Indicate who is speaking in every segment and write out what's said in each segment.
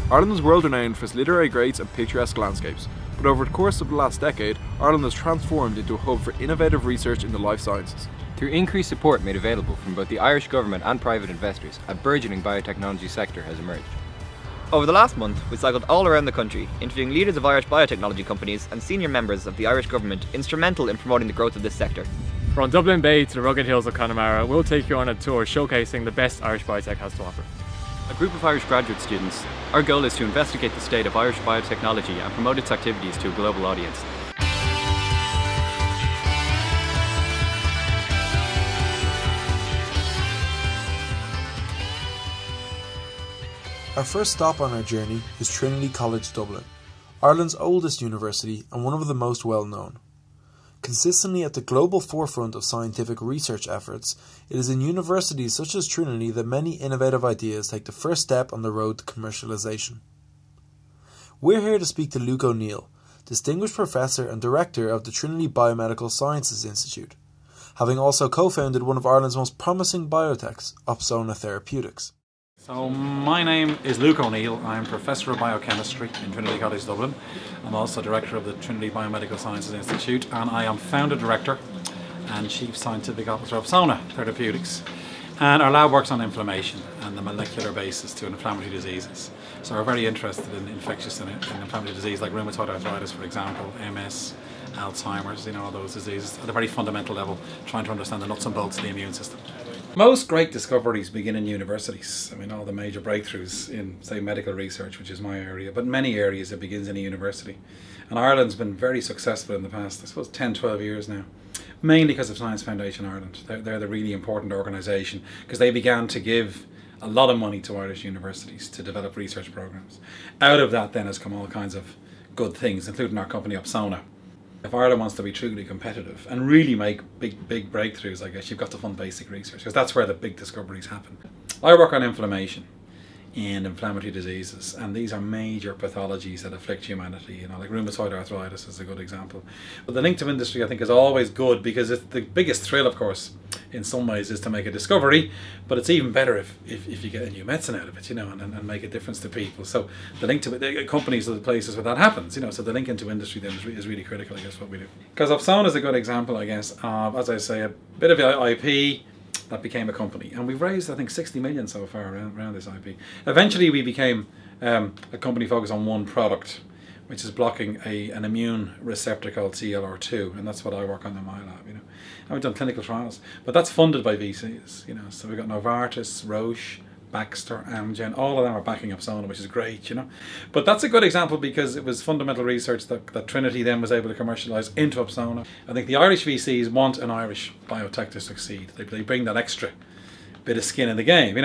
Speaker 1: Ireland is world renowned for its literary greats and picturesque landscapes, but over the course of the last decade, Ireland has transformed into a hub for innovative research in the life sciences.
Speaker 2: Through increased support made available from both the Irish government and private investors, a burgeoning biotechnology sector has emerged.
Speaker 3: Over the last month, we cycled all around the country, interviewing leaders of Irish biotechnology companies and senior members of the Irish government instrumental in promoting the growth of this sector.
Speaker 4: From Dublin Bay to the rugged hills of Connemara, we'll take you on a tour showcasing the best Irish biotech has to offer.
Speaker 5: A group of Irish graduate students, our goal is to investigate the state of Irish biotechnology and promote its activities to a global audience.
Speaker 6: Our first stop on our journey is Trinity College Dublin, Ireland's oldest university and one of the most well known. Consistently at the global forefront of scientific research efforts, it is in universities such as Trinity that many innovative ideas take the first step on the road to commercialization. We're here to speak to Luke O'Neill, Distinguished Professor and Director of the Trinity Biomedical Sciences Institute, having also co-founded one of Ireland's most promising biotechs, Opsona Therapeutics.
Speaker 7: So my name is Luke O'Neill. I'm Professor of Biochemistry in Trinity College Dublin. I'm also Director of the Trinity Biomedical Sciences Institute, and I am Founder Director and Chief Scientific Officer of Opsona Therapeutics. And our lab works on inflammation and the molecular basis to inflammatory diseases. So we're very interested in infectious and inflammatory disease like rheumatoid arthritis, for example, MS, Alzheimer's, all those diseases at a very fundamental level, trying to understand the nuts and bolts of the immune system. Most great discoveries begin in universities. I mean, all the major breakthroughs in, say, medical research, which is my area, but in many areas it begins in a university. And Ireland's been very successful in the past, I suppose, 10, 12 years now, mainly because of Science Foundation Ireland. They're the really important organisation because they began to give a lot of money to Irish universities to develop research programmes. Out of that then has come all kinds of good things, including our company Opsona. If Ireland wants to be truly competitive and really make big breakthroughs, I guess you've got to fund basic research because that's where the big discoveries happen. I work on inflammation and inflammatory diseases, and these are major pathologies that afflict humanity, like rheumatoid arthritis is a good example. But the link to industry I think is always good because it's the biggest thrill, of course, in some ways is to make a discovery, but it's even better if you get a new medicine out of it, and make a difference to people. So the link to companies are the places where that happens, so the link into industry then is really critical, I guess, what we do. Because Opsona is a good example, I guess, of, as I say, a bit of IP that became a company, and we've raised I think 60 million so far around this IP. Eventually we became a company focused on one product, which is blocking an immune receptor called CLR2, and that's what I work on in my lab. And we've done clinical trials, but that's funded by VCs. So we've got Novartis, Roche, Baxter, Amgen, all of them are backing Opsona, which is great, But that's a good example because it was fundamental research that Trinity then was able to commercialise into Opsona. I think the Irish VCs want an Irish biotech to succeed. They bring that extra bit of skin in the game,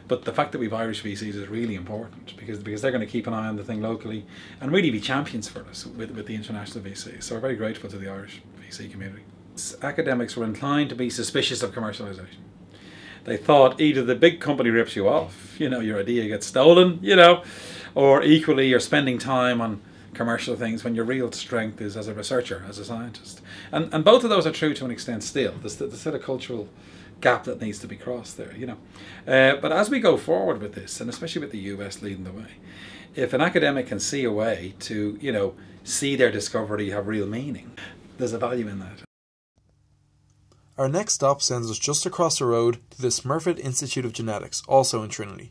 Speaker 7: But the fact that we've Irish VCs is really important because they're going to keep an eye on the thing locally and really be champions for us with the international VCs. So we're very grateful to the Irish VC community. Academics were inclined to be suspicious of commercialisation. They thought either the big company rips you off, your idea gets stolen, or equally you're spending time on commercial things when your real strength is as a researcher, as a scientist. And both of those are true to an extent still. There's still a cultural gap that needs to be crossed there, But as we go forward with this, and especially with the US leading the way, if an academic can see a way to, see their discovery have real meaning, there's a value in that.
Speaker 6: Our next stop sends us just across the road to the Smurfit Institute of Genetics, also in Trinity.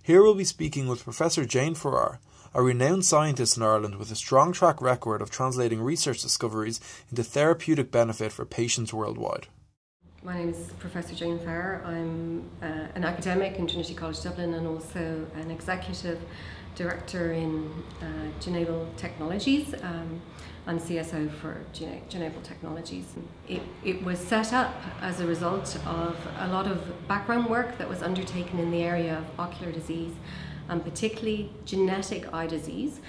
Speaker 6: Here we'll be speaking with Professor Jane Farrar, a renowned scientist in Ireland with a strong track record of translating research discoveries into therapeutic benefit for patients worldwide.
Speaker 8: My name is Professor Jane Farrar. I'm an academic in Trinity College Dublin and also an executive director in Genable Technologies. And CSO for Genable Technologies. It was set up as a result of a lot of background work that was undertaken in the area of ocular disease, and particularly genetic eye disease,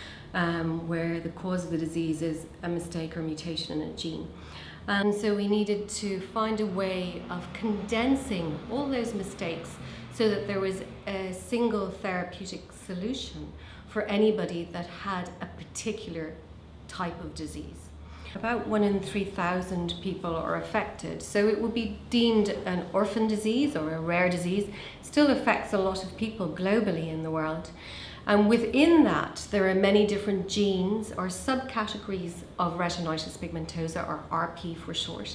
Speaker 8: where the cause of the disease is a mistake or mutation in a gene. And so we needed to find a way of condensing all those mistakes so that there was a single therapeutic solution for anybody that had a particular type of disease. About 1 in 3,000 people are affected, so it would be deemed an orphan disease or a rare disease. It still affects a lot of people globally in the world. And within that, there are many different genes or subcategories of retinitis pigmentosa, or RP for short.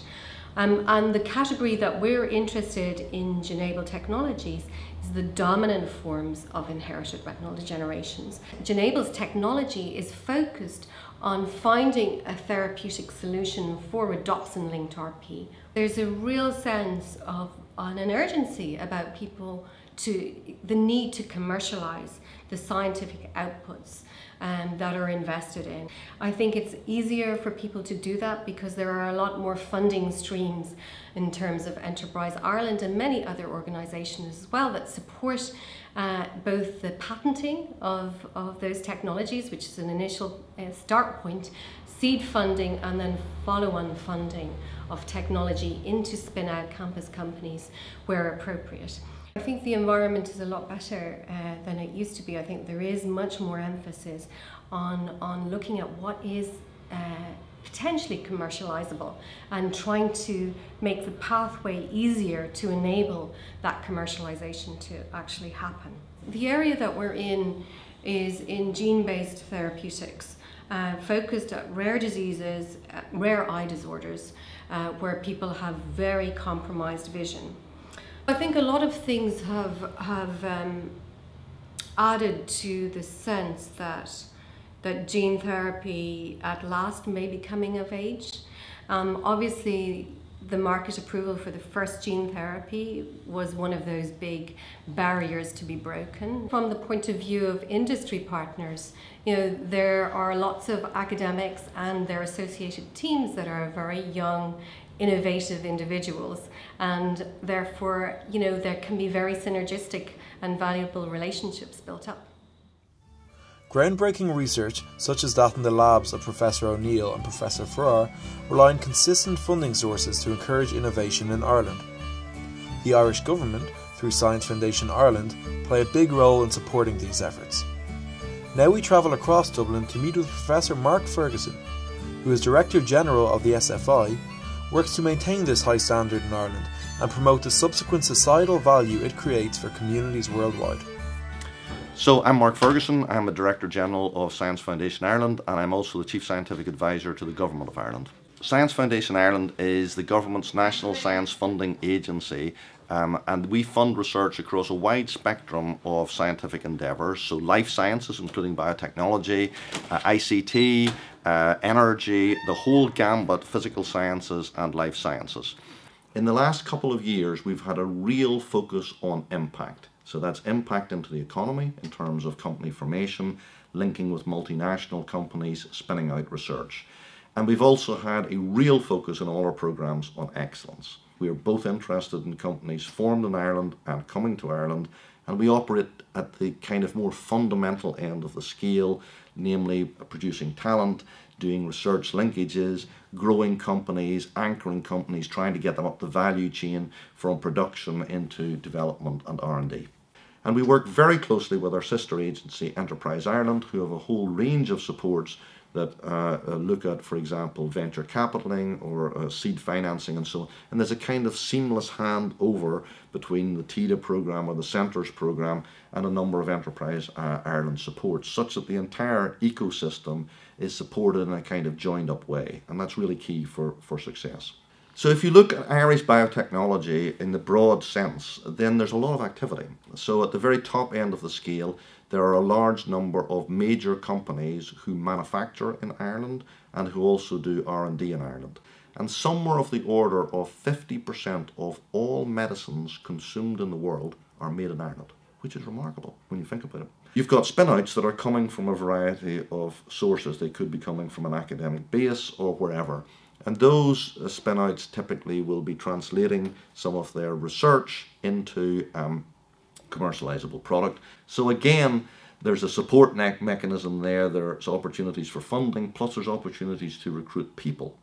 Speaker 8: And the category that we're interested in Genable Technologies is the dominant forms of inherited retinal degenerations. Genable's technology is focused on finding a therapeutic solution for rhodopsin-linked RP. There's a real sense of an urgency about people to the need to commercialize the scientific outputs that are invested in. I think it's easier for people to do that because there are a lot more funding streams in terms of Enterprise Ireland and many other organisations as well that support both the patenting of those technologies, which is an initial start point, seed funding, and then follow-on funding of technology into spin-out campus companies where appropriate. I think the environment is a lot better than it used to be. I think there is much more emphasis on looking at what is potentially commercializable and trying to make the pathway easier to enable that commercialization to actually happen. The area that we're in is in gene-based therapeutics, focused at rare diseases, rare eye disorders, where people have very compromised vision. I think a lot of things have added to the sense that gene therapy at last may be coming of age. Obviously, the market approval for the first gene therapy was one of those big barriers to be broken. From the point of view of industry partners, there are lots of academics and their associated teams that are very young, innovative individuals, and therefore, there can be very synergistic and valuable relationships built up.
Speaker 6: Groundbreaking research, such as that in the labs of Professor O'Neill and Professor Farrar, rely on consistent funding sources to encourage innovation in Ireland. The Irish Government, through Science Foundation Ireland, play a big role in supporting these efforts. Now we travel across Dublin to meet with Professor Mark Ferguson, who is Director General of the SFI, works to maintain this high standard in Ireland and promote the subsequent societal value it creates for communities worldwide.
Speaker 9: So I'm Mark Ferguson, I'm the Director General of Science Foundation Ireland, and I'm also the Chief Scientific Advisor to the Government of Ireland. Science Foundation Ireland is the government's national science funding agency, and we fund research across a wide spectrum of scientific endeavours, so life sciences including biotechnology, ICT, energy, the whole gambit, physical sciences and life sciences. In the last couple of years we've had a real focus on impact. So that's impact into the economy in terms of company formation, linking with multinational companies, spinning out research. And we've also had a real focus in all our programs on excellence. We are both interested in companies formed in Ireland and coming to Ireland, and we operate at the kind of more fundamental end of the scale, namely producing talent, doing research linkages, growing companies, anchoring companies, trying to get them up the value chain from production into development and R&D. And we work very closely with our sister agency, Enterprise Ireland, who have a whole range of supports that look at, for example, venture capitaling or seed financing and so on. And there's a kind of seamless handover between the TIDA programme or the Centres programme and a number of Enterprise Ireland supports, such that the entire ecosystem is supported in a kind of joined up way. And that's really key for success. So if you look at Irish biotechnology in the broad sense, then there's a lot of activity. So at the very top end of the scale, there are a large number of major companies who manufacture in Ireland and who also do R&D in Ireland. And somewhere of the order of 50% of all medicines consumed in the world are made in Ireland, which is remarkable when you think about it. You've got spin-outs that are coming from a variety of sources. They could be coming from an academic base or wherever. And those spin-outs typically will be translating some of their research into commercializable product. So again, there's a support mechanism there, there's opportunities for funding, plus there's opportunities to recruit people.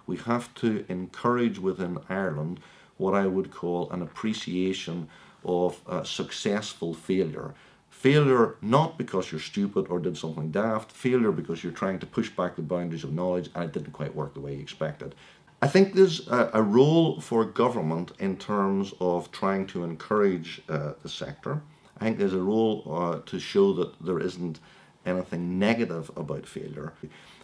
Speaker 9: We have to encourage within Ireland what I would call an appreciation of successful failure. Failure not because you're stupid or did something daft, failure because you're trying to push back the boundaries of knowledge and it didn't quite work the way you expected. I think there's a role for government in terms of trying to encourage the sector. I think there's a role to show that there isn't anything negative about failure.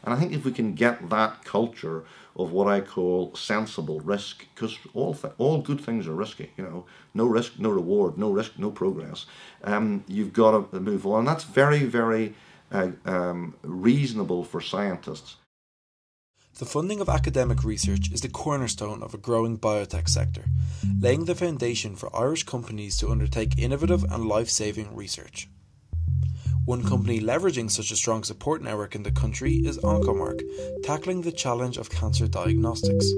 Speaker 9: And I think if we can get that culture of what I call sensible risk, because all good things are risky, you know, no risk, no reward, no risk, no progress. You've got to move on. And that's very, very reasonable for scientists.
Speaker 6: The funding of academic research is the cornerstone of a growing biotech sector, laying the foundation for Irish companies to undertake innovative and life-saving research. One company leveraging such a strong support network in the country is Oncomark, tackling the challenge of cancer diagnostics.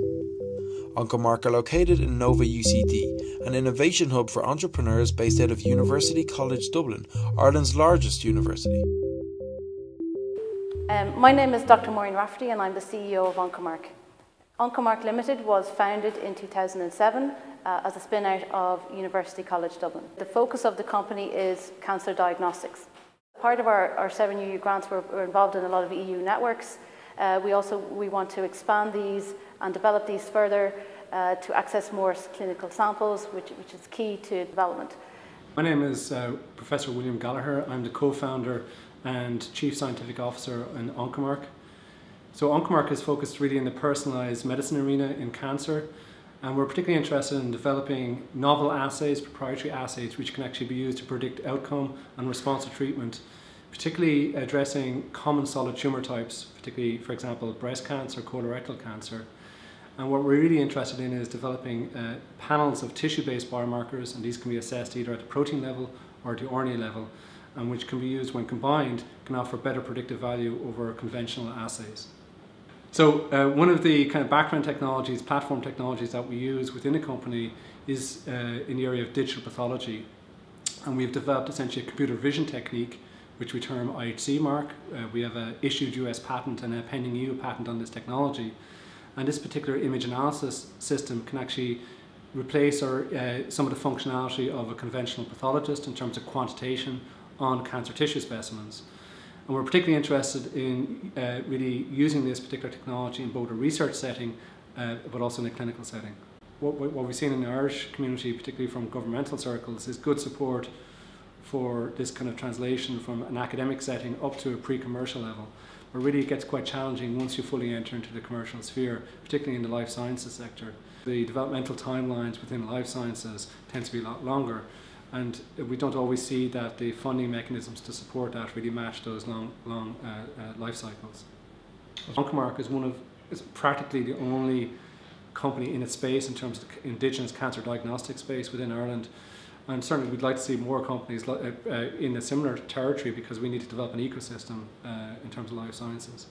Speaker 6: Oncomark are located in Nova UCD, an innovation hub for entrepreneurs based out of University College Dublin, Ireland's largest university.
Speaker 10: My name is Dr. Maureen Rafferty and I'm the CEO of Oncomark. Oncomark Limited was founded in 2007 as a spin-out of University College Dublin. The focus of the company is cancer diagnostics. Part of our 7 grants, we're involved in a lot of EU networks. We want to expand these and develop these further to access more clinical samples, which is key to development.
Speaker 11: My name is Professor William Gallagher. I'm the co-founder and Chief Scientific Officer in Oncomark. So Oncomark is focused really in the personalised medicine arena in cancer, and we're particularly interested in developing novel assays, proprietary assays, which can actually be used to predict outcome and response to treatment, particularly addressing common solid tumour types, particularly, for example, breast cancer, colorectal cancer. And what we're really interested in is developing panels of tissue-based biomarkers, and these can be assessed either at the protein level or at the RNA level, and which can be used when combined, can offer better predictive value over conventional assays. So one of the kind of background technologies, platform technologies that we use within the company is in the area of digital pathology. And we've developed essentially a computer vision technique, which we term IHC mark. We have an issued US patent and a pending EU patent on this technology. And this particular image analysis system can actually replace some of the functionality of a conventional pathologist in terms of quantitation on cancer tissue specimens. And we're particularly interested in really using this particular technology in both a research setting but also in a clinical setting. What we've seen in the Irish community, particularly from governmental circles, is good support for this kind of translation from an academic setting up to a pre-commercial level. But really it gets quite challenging once you fully enter into the commercial sphere, particularly in the life sciences sector. The developmental timelines within life sciences tend to be a lot longer, and we don't always see that the funding mechanisms to support that really match those long life cycles. Oncomark is practically the only company in its space in terms of the indigenous cancer diagnostic space within Ireland, and certainly we'd like to see more companies in a similar territory, because we need to develop an ecosystem in terms of life sciences.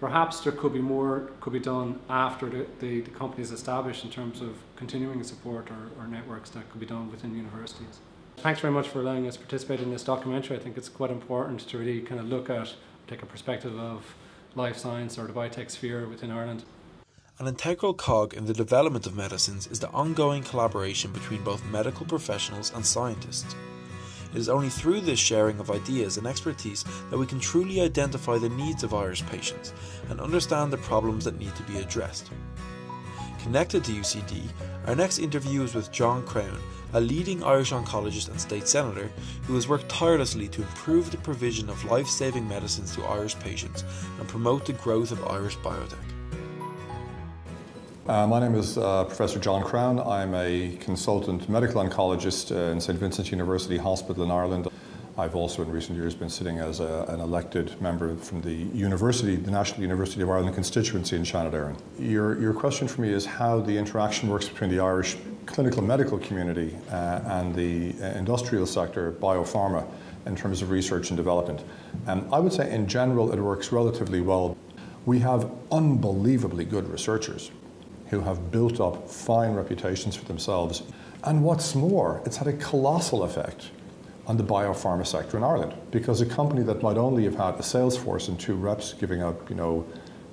Speaker 11: Perhaps there could be more could be done after the company is established in terms of continuing support or networks that could be done within universities. Thanks very much for allowing us to participate in this documentary. I think it's quite important to really kind of take a perspective of life science or the biotech sphere within Ireland.
Speaker 6: An integral cog in the development of medicines is the ongoing collaboration between both medical professionals and scientists. It is only through this sharing of ideas and expertise that we can truly identify the needs of Irish patients and understand the problems that need to be addressed. Connected to UCD, our next interview is with John Crown, a leading Irish oncologist and state senator who has worked tirelessly to improve the provision of life-saving medicines to Irish patients and promote the growth of Irish biotech.
Speaker 12: My name is Professor John Crown. I'm a consultant medical oncologist in St Vincent's University Hospital in Ireland. I've also in recent years been sitting as an elected member from the National University of Ireland constituency in Shannon. Your question for me is how the interaction works between the Irish clinical medical community and the industrial sector, biopharma, in terms of research and development. I would say in general it works relatively well. We have unbelievably good researchers who have built up fine reputations for themselves. And what's more, it's had a colossal effect on the biopharma sector in Ireland, because a company that might only have had a sales force and 2 reps giving out,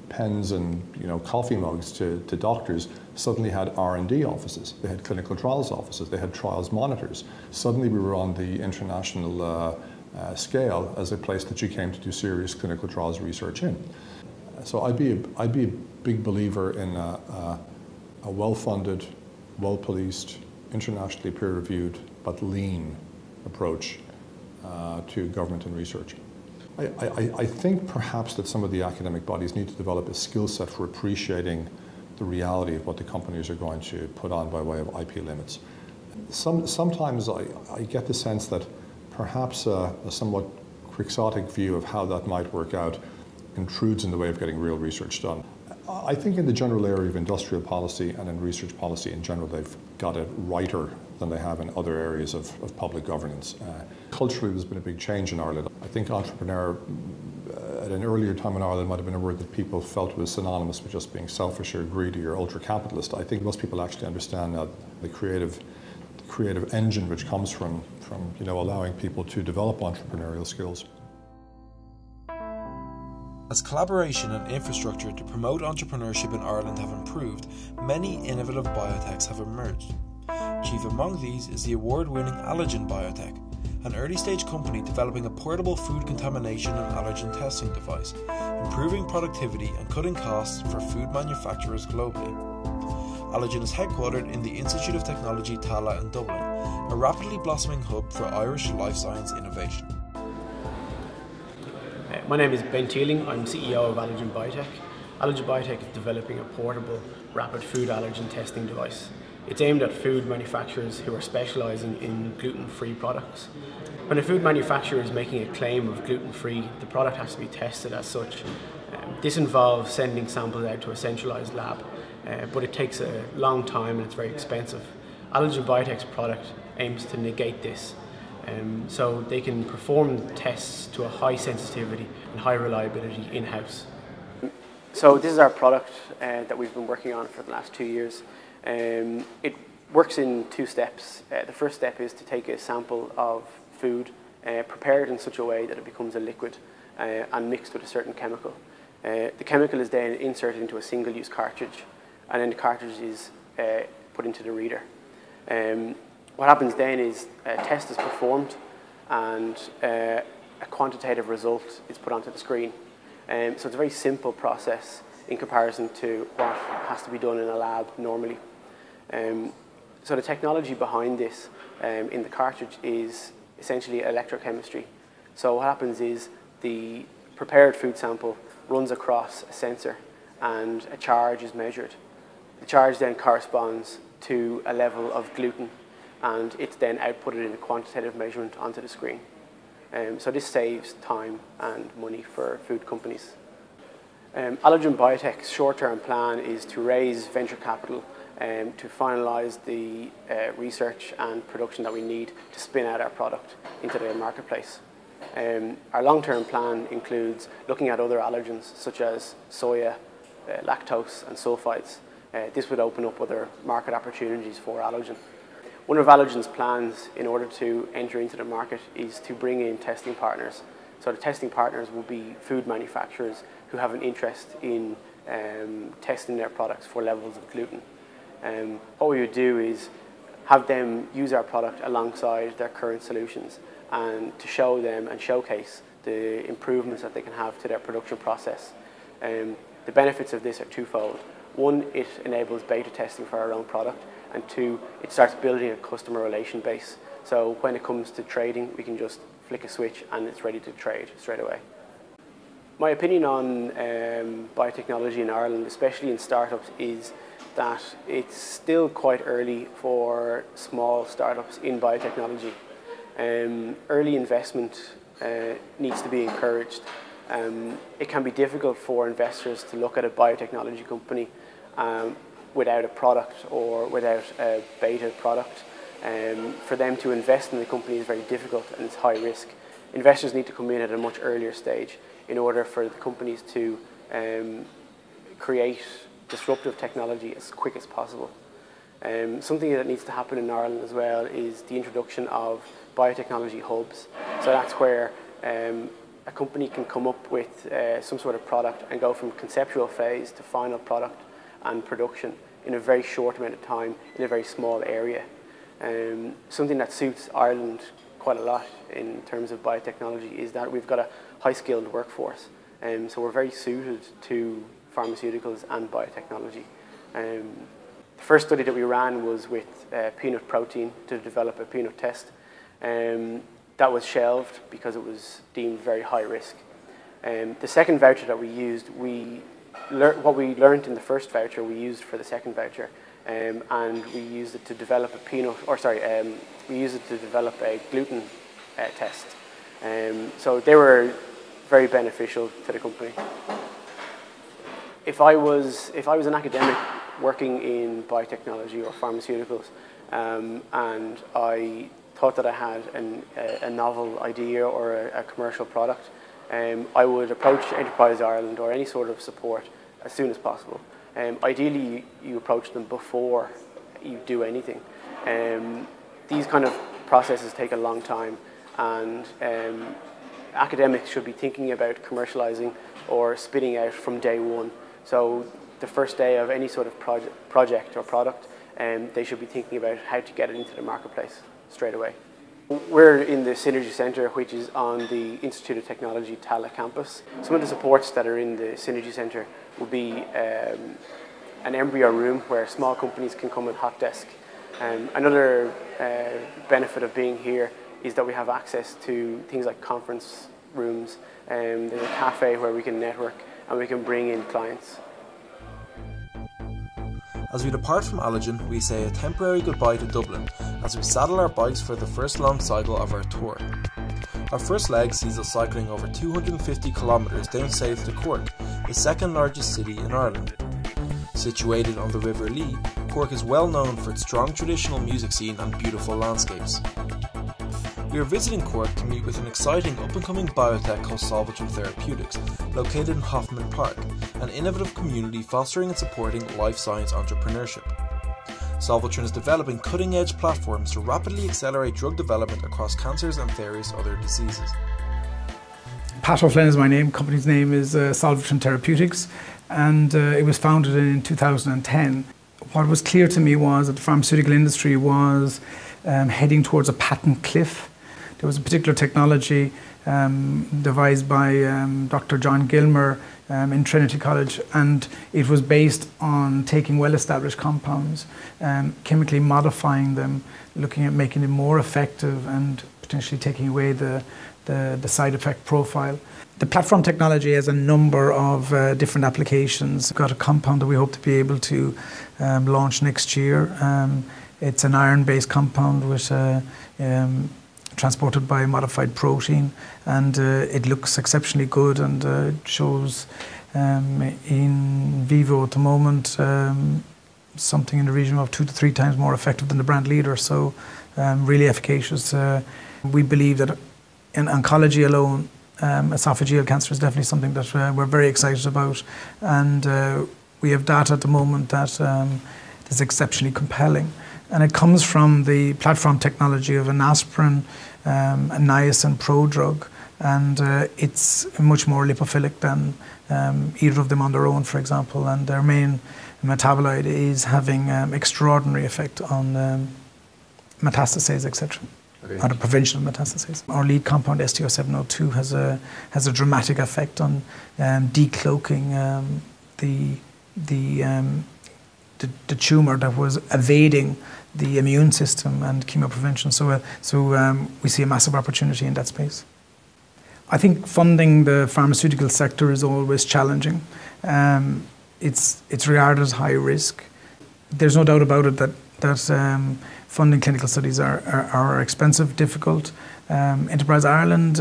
Speaker 12: pens and, coffee mugs to doctors, suddenly had R&D offices, they had clinical trials offices, they had trials monitors. Suddenly we were on the international scale as a place that you came to do serious clinical trials research in. So I'd be a big believer in a well-funded, well-policed, internationally peer-reviewed, but lean approach to government and research. I think perhaps that some of the academic bodies need to develop a skill set for appreciating the reality of what the companies are going to put on by way of IP limits. Sometimes I get the sense that perhaps a somewhat quixotic view of how that might work out intrudes in the way of getting real research done. I think in the general area of industrial policy and in research policy in general, they've got it righter than they have in other areas of public governance. Culturally, there's been a big change in Ireland. I think entrepreneur at an earlier time in Ireland might have been a word that people felt was synonymous with just being selfish or greedy or ultra-capitalist. I think most people actually understand that the creative engine which comes from allowing people to develop entrepreneurial skills.
Speaker 6: As collaboration and infrastructure to promote entrepreneurship in Ireland have improved, many innovative biotechs have emerged. Chief among these is the award-winning Allergen Biotech, an early-stage company developing a portable food contamination and allergen testing device, improving productivity and cutting costs for food manufacturers globally. Allergen is headquartered in the Institute of Technology Tallaght in Dublin, a rapidly blossoming hub for Irish life science innovation.
Speaker 13: My name is Ben Teeling, I'm CEO of Allergen Biotech. Allergen Biotech is developing a portable, rapid food allergen testing device. It's aimed at food manufacturers who are specialising in gluten-free products. When a food manufacturer is making a claim of gluten-free, the product has to be tested as such. This involves sending samples out to a centralised lab, but it takes a long time and it's very expensive. Allergen Biotech's product aims to negate this, so they can perform tests to a high sensitivity and high reliability in-house. So this is our product that we've been working on for the last 2 years. It works in 2 steps. The first step is to take a sample of food, prepare it in such a way that it becomes a liquid and mixed with a certain chemical. The chemical is then inserted into a single-use cartridge, and then the cartridge is put into the reader. What happens then is a test is performed and a quantitative result is put onto the screen. So it's a very simple process in comparison to what has to be done in a lab normally. So the technology behind this in the cartridge is essentially electrochemistry. So what happens is the prepared food sample runs across a sensor and a charge is measured. The charge then corresponds to a level of gluten, and it's then outputted in a quantitative measurement onto the screen. So this saves time and money for food companies. Allergen Biotech's short-term plan is to raise venture capital to finalise the research and production that we need to spin out our product into the marketplace. Our long-term plan includes looking at other allergens such as soya, lactose and sulfides. This would open up other market opportunities for allergen. One of Allergen's plans in order to enter into the market is to bring in testing partners. So the testing partners will be food manufacturers who have an interest in testing their products for levels of gluten. What we would do is have them use our product alongside their current solutions and to show them and showcase the improvements that they can have to their production process. The benefits of this are twofold. One, it enables beta testing for our own product, and 2, it starts building a customer relation base. So when it comes to trading, we can just flick a switch and it's ready to trade straight away. My opinion on biotechnology in Ireland, especially in startups, is that it's still quite early for small startups in biotechnology. Early investment needs to be encouraged. It can be difficult for investors to look at a biotechnology company without a product or without a beta product. For them to invest in the company is very difficult and it's high risk. Investors need to come in at a much earlier stage in order for the companies to create disruptive technology as quick as possible. Something that needs to happen in Ireland as well is the introduction of biotechnology hubs. So that's where a company can come up with some sort of product and go from conceptual phase to final product and production in a very short amount of time in a very small area. Something that suits Ireland quite a lot in terms of biotechnology is that we've got a high-skilled workforce, so we're very suited to pharmaceuticals and biotechnology. The first study that we ran was with peanut protein to develop a peanut test. That was shelved because it was deemed very high risk. The second voucher that we used, what we learned in the first voucher, we used for the second voucher, and we used it to develop we used it to develop a gluten test. So they were very beneficial to the company. If I was an academic working in biotechnology or pharmaceuticals, and I thought that I had a novel idea or a commercial product, I would approach Enterprise Ireland or any sort of support as soon as possible. Ideally, you approach them before you do anything. These kind of processes take a long time, and academics should be thinking about commercializing or spitting out from day one. So the first day of any sort of project or product, they should be thinking about how to get it into the marketplace straight away. We're in the Synergy Centre, which is on the Institute of Technology Tala campus. Some of the supports that are in the Synergy Centre will be an embryo room where small companies can come and hot desk. Another benefit of being here is that we have access to things like conference rooms. There's a cafe where we can network and we can bring in clients.
Speaker 6: As we depart from Allergen, we say a temporary goodbye to Dublin as we saddle our bikes for the first long cycle of our tour. Our first leg sees us cycling over 250 kilometres down south to Cork, the second largest city in Ireland. Situated on the River Lee, Cork is well known for its strong traditional music scene and beautiful landscapes. We are visiting Cork to meet with an exciting up-and-coming biotech called Solvatron Therapeutics, located in Hoffman Park, an innovative community fostering and supporting life science entrepreneurship. Solvatron is developing cutting-edge platforms to rapidly accelerate drug development across cancers and various other diseases.
Speaker 14: Pat O'Flynn is my name. Company's name is Solvatron Therapeutics, and it was founded in 2010. What was clear to me was that the pharmaceutical industry was heading towards a patent cliff. There was a particular technology devised by Dr. John Gilmer in Trinity College, and it was based on taking well-established compounds, chemically modifying them, looking at making them more effective and potentially taking away the side effect profile. The platform technology has a number of different applications. We've got a compound that we hope to be able to launch next year. It's an iron-based compound with transported by a modified protein, and it looks exceptionally good and shows in vivo at the moment something in the region of 2 to 3 times more effective than the brand leader, so really efficacious. We believe that in oncology alone, esophageal cancer is definitely something that we're very excited about, and we have data at the moment that is exceptionally compelling. And it comes from the platform technology of an aspirin, a niacin prodrug, and it's much more lipophilic than either of them on their own, for example, and their main metabolite is having extraordinary effect on metastases, etc. Okay. On the prevention of metastases. Our lead compound, STO702, has a dramatic effect on decloaking the tumour that was evading the immune system and chemoprevention. So we see a massive opportunity in that space. I think funding the pharmaceutical sector is always challenging. It's regarded as high risk. There's no doubt about it that funding clinical studies are expensive, difficult. Enterprise Ireland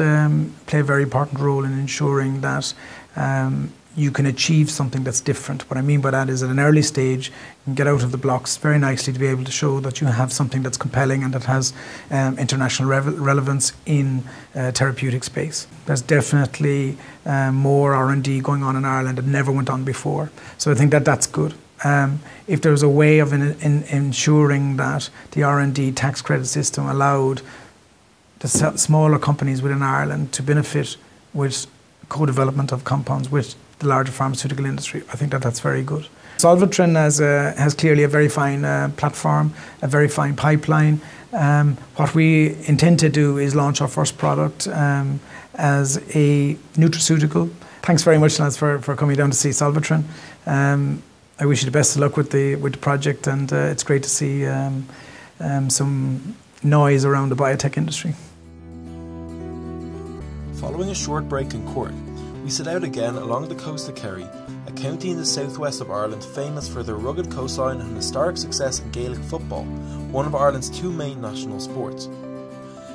Speaker 14: play a very important role in ensuring that you can achieve something that's different. What I mean by that is at an early stage, you can get out of the blocks very nicely to be able to show that you have something that's compelling and that has international relevance in therapeutic space. There's definitely more R&D going on in Ireland that never went on before. So I think that that's good. If there was a way of ensuring that the R&D tax credit system allowed the smaller companies within Ireland to benefit with co-development of compounds with the larger pharmaceutical industry, I think that that's very good. Solvatron has clearly a very fine platform, a very fine pipeline. What we intend to do is launch our first product as a nutraceutical. Thanks very much, lads, for coming down to see Solvatron. I wish you the best of luck with the project, and it's great to see some noise around the biotech industry.
Speaker 6: Following a short break in Cork, we set out again along the coast of Kerry, a county in the southwest of Ireland famous for their rugged coastline and historic success in Gaelic football, one of Ireland's two main national sports.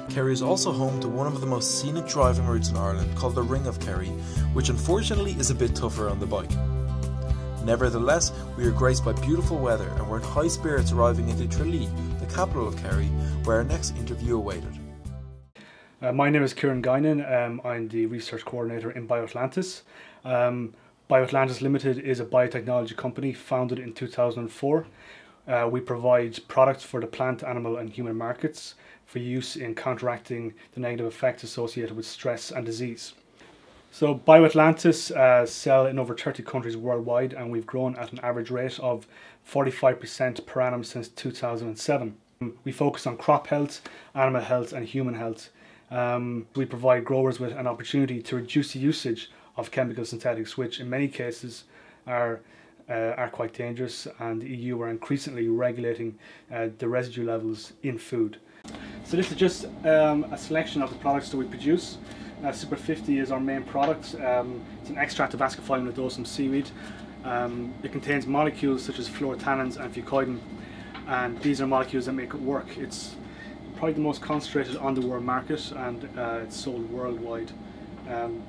Speaker 6: Kerry is also home to one of the most scenic driving routes in Ireland called the Ring of Kerry, which unfortunately is a bit tougher on the bike. Nevertheless, we are graced by beautiful weather and we're in high spirits arriving into Trinity, the capital of Kerry, where our next interview awaited.
Speaker 11: My name is Kieran Guinan. I'm the research coordinator in Biotlantis. Biotlantis Limited is a biotechnology company founded in 2004. We provide products for the plant, animal and human markets for use in counteracting the negative effects associated with stress and disease. So Biotlantis sell in over 30 countries worldwide, and we've grown at an average rate of 45% per annum since 2007. We focus on crop health, animal health and human health. We provide growers with an opportunity to reduce the usage of chemical synthetics, which in many cases are quite dangerous, and the EU are increasingly regulating the residue levels in food. So this is just a selection of the products that we produce. Super 50 is our main product. It's an extract of Ascophyllum nodosum seaweed. It contains molecules such as fluorotannins and fucoidin, and these are molecules that make it work. It's probably the most concentrated on the world market, and it's sold worldwide,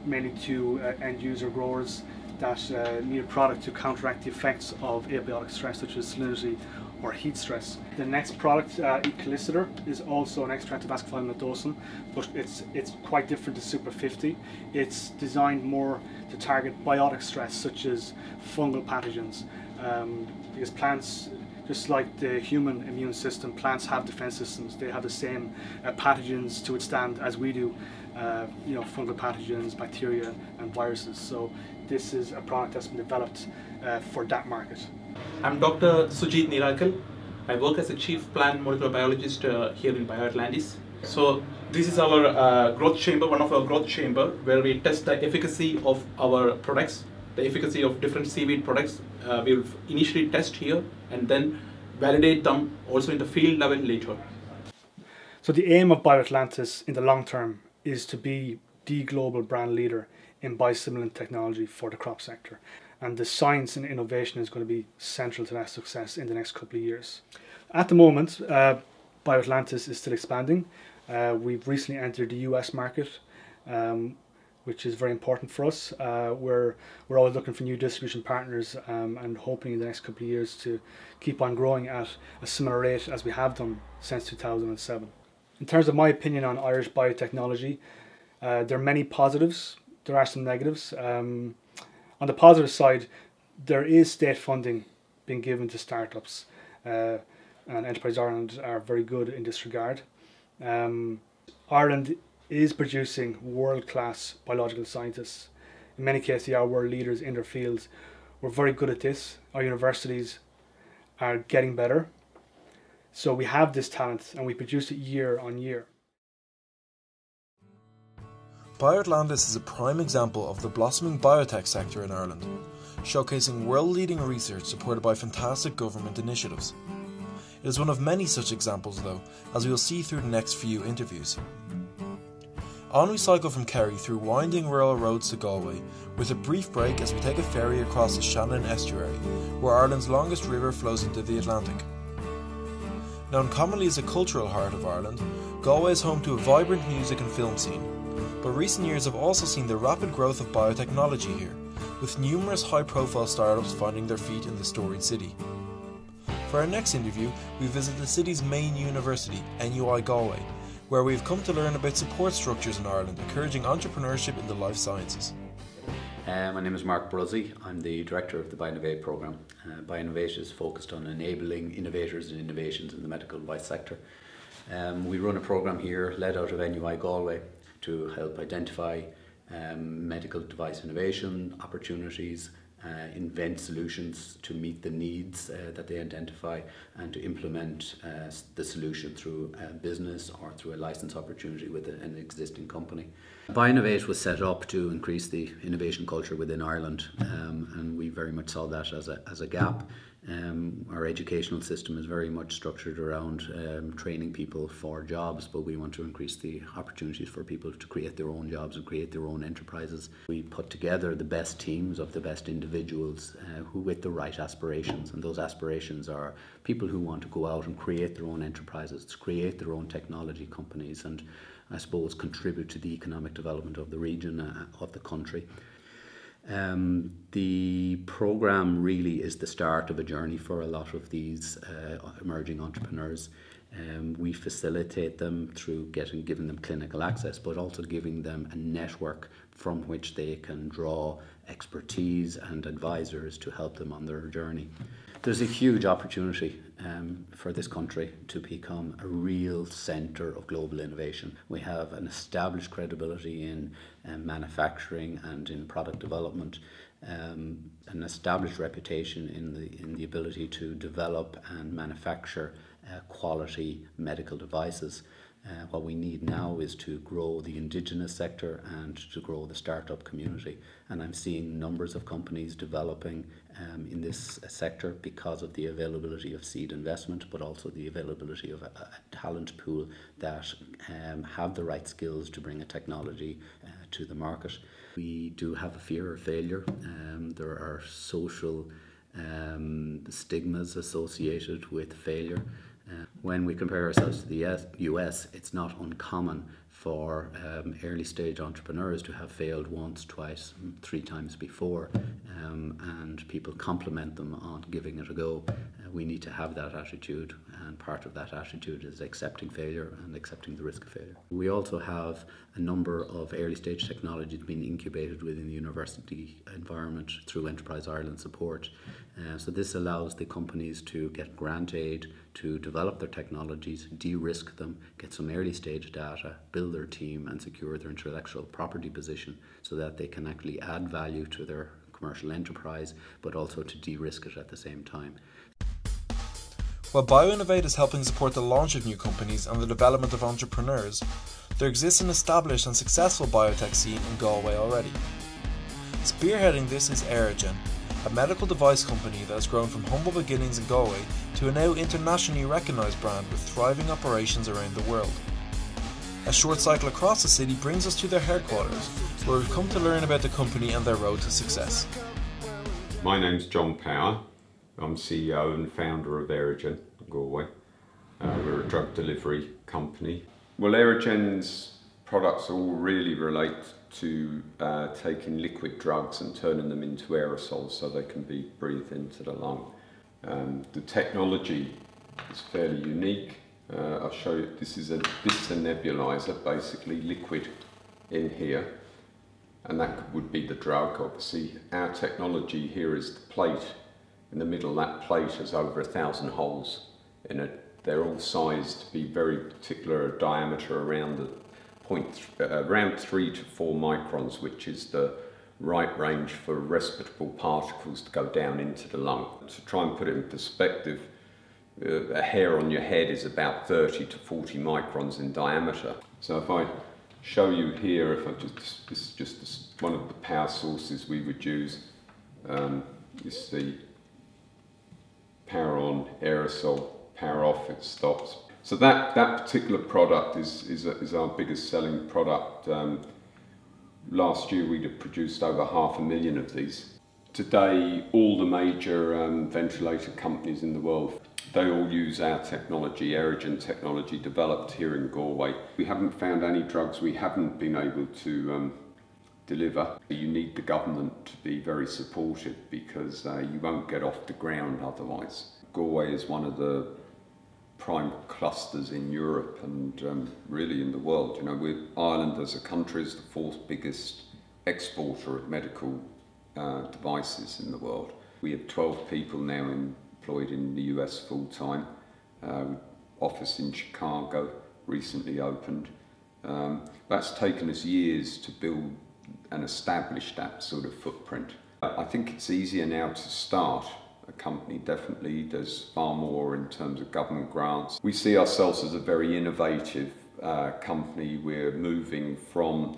Speaker 11: mainly to end user growers that need a product to counteract the effects of abiotic stress such as salinity or heat stress. The next product, Ecolicitor, is also an extract of Ascophyllum nodosum, but it's quite different to Super 50. It's designed more to target biotic stress such as fungal pathogens, because plants, just like the human immune system, plants have defense systems. They have the same pathogens to withstand as we do, fungal pathogens, bacteria and viruses. So this is a product that's been developed for that market.
Speaker 15: I'm Dr. Sujit Nirakal. I work as a chief plant molecular biologist here in Biotlantis. So this is our growth chamber, one of our growth chamber, where we test the efficacy of our products, the efficacy of different seaweed products. We'll initially test here and then validate them also in the field level later.
Speaker 11: So the aim of Biotlantis in the long term is to be the global brand leader in biostimulant technology for the crop sector. And the science and innovation is going to be central to that success in the next couple of years. At the moment, Biotlantis is still expanding. We've recently entered the US market, which is very important for us. We're always looking for new distribution partners and hoping in the next couple of years to keep on growing at a similar rate as we have done since 2007. In terms of my opinion on Irish biotechnology, there are many positives, there are some negatives. On the positive side, there is state funding being given to startups, and Enterprise Ireland are very good in this regard. Ireland is producing world-class biological scientists. In many cases, they are world leaders in their fields. We're very good at this. Our universities are getting better. So we have this talent and we produce it year on year.
Speaker 6: Biotlantis is a prime example of the blossoming biotech sector in Ireland, showcasing world-leading research supported by fantastic government initiatives. It is one of many such examples though, as we will see through the next few interviews. On we cycle from Kerry through winding rural roads to Galway, with a brief break as we take a ferry across the Shannon estuary, where Ireland's longest river flows into the Atlantic. Known commonly as the cultural heart of Ireland, Galway is home to a vibrant music and film scene, but recent years have also seen the rapid growth of biotechnology here, with numerous high-profile startups finding their feet in the storied city. For our next interview, we visit the city's main university, NUI Galway, where we've come to learn about support structures in Ireland encouraging entrepreneurship in the life sciences.
Speaker 16: My name is Mark Bruzzi. I'm the director of the Bioinnovate programme. Bioinnovate is focused on enabling innovators and innovations in the medical device sector. We run a programme here led out of NUI Galway to help identify medical device innovation opportunities, invent solutions to meet the needs that they identify, and to implement the solution through a business or through a license opportunity with an existing company. Bioinnovate was set up to increase the innovation culture within Ireland, and we very much saw that as a gap. Our educational system is very much structured around training people for jobs, but we want to increase the opportunities for people to create their own jobs and create their own enterprises. We put together the best teams of the best individuals who with the right aspirations, and those aspirations are people who want to go out and create their own enterprises, create their own technology companies, and I suppose contribute to the economic development of the region, of the country. The program really is the start of a journey for a lot of these emerging entrepreneurs. We facilitate them through giving them clinical access, but also giving them a network from which they can draw expertise and advisors to help them on their journey. There's a huge opportunity for this country to become a real centre of global innovation. We have an established credibility in manufacturing and in product development, an established reputation in the ability to develop and manufacture quality medical devices. What we need now is to grow the indigenous sector and to grow the startup community. And I'm seeing numbers of companies developing in this sector because of the availability of seed investment, but also the availability of a talent pool that have the right skills to bring a technology to the market. We do have a fear of failure. There are social stigmas associated with failure. When we compare ourselves to the US, it's not uncommon for early stage entrepreneurs to have failed once, twice, 3 times before, and people compliment them on giving it a go. We need to have that attitude, and part of that attitude is accepting failure and accepting the risk of failure. We also have a number of early stage technologies being incubated within the university environment through Enterprise Ireland support. So this allows the companies to get grant aid to develop their technologies, de-risk them, get some early stage data, build their team and secure their intellectual property position so that they can actually add value to their commercial enterprise, but also to de-risk it at the same time.
Speaker 6: While BioInnovate is helping support the launch of new companies and the development of entrepreneurs, there exists an established and successful biotech scene in Galway already. Spearheading this is Aerogen, a medical device company that has grown from humble beginnings in Galway to a now internationally recognised brand with thriving operations around the world. A short cycle across the city brings us to their headquarters, where we've come to learn about the company and their road to success.
Speaker 17: My name's John Power. I'm CEO and founder of Aerogen, Galway. We're a drug delivery company. Well, Aerogen's products all really relate to taking liquid drugs and turning them into aerosols so they can be breathed into the lung. The technology is fairly unique. I'll show you, this is a nebulizer, basically liquid in here, and that would be the drug. Obviously our technology here is the plate. In the middle, that plate has over 1,000 holes in it. They're all sized to be very particular diameter around the around 3 to 4 microns, which is the right range for respirable particles to go down into the lung. To try and put it in perspective, a hair on your head is about 30 to 40 microns in diameter. So if I show you here, this is just one of the power sources we would use. You see power on, aerosol, power off, it stops. So that particular product is our biggest selling product. Last year we'd have produced over 500,000 of these. Today all the major ventilator companies in the world, they all use our technology, Aerogen technology, developed here in Galway. We haven't found any drugs we haven't been able to deliver. You need the government to be very supportive because you won't get off the ground otherwise. Galway is one of the prime clusters in Europe and really in the world. You know, Ireland as a country is the 4th biggest exporter of medical devices in the world. We have 12 people now employed in the US full time. Office in Chicago recently opened. That's taken us years to build and establish that sort of footprint. I think it's easier now to start a company, definitely. There's far more in terms of government grants. We see ourselves as a very innovative company. We're moving from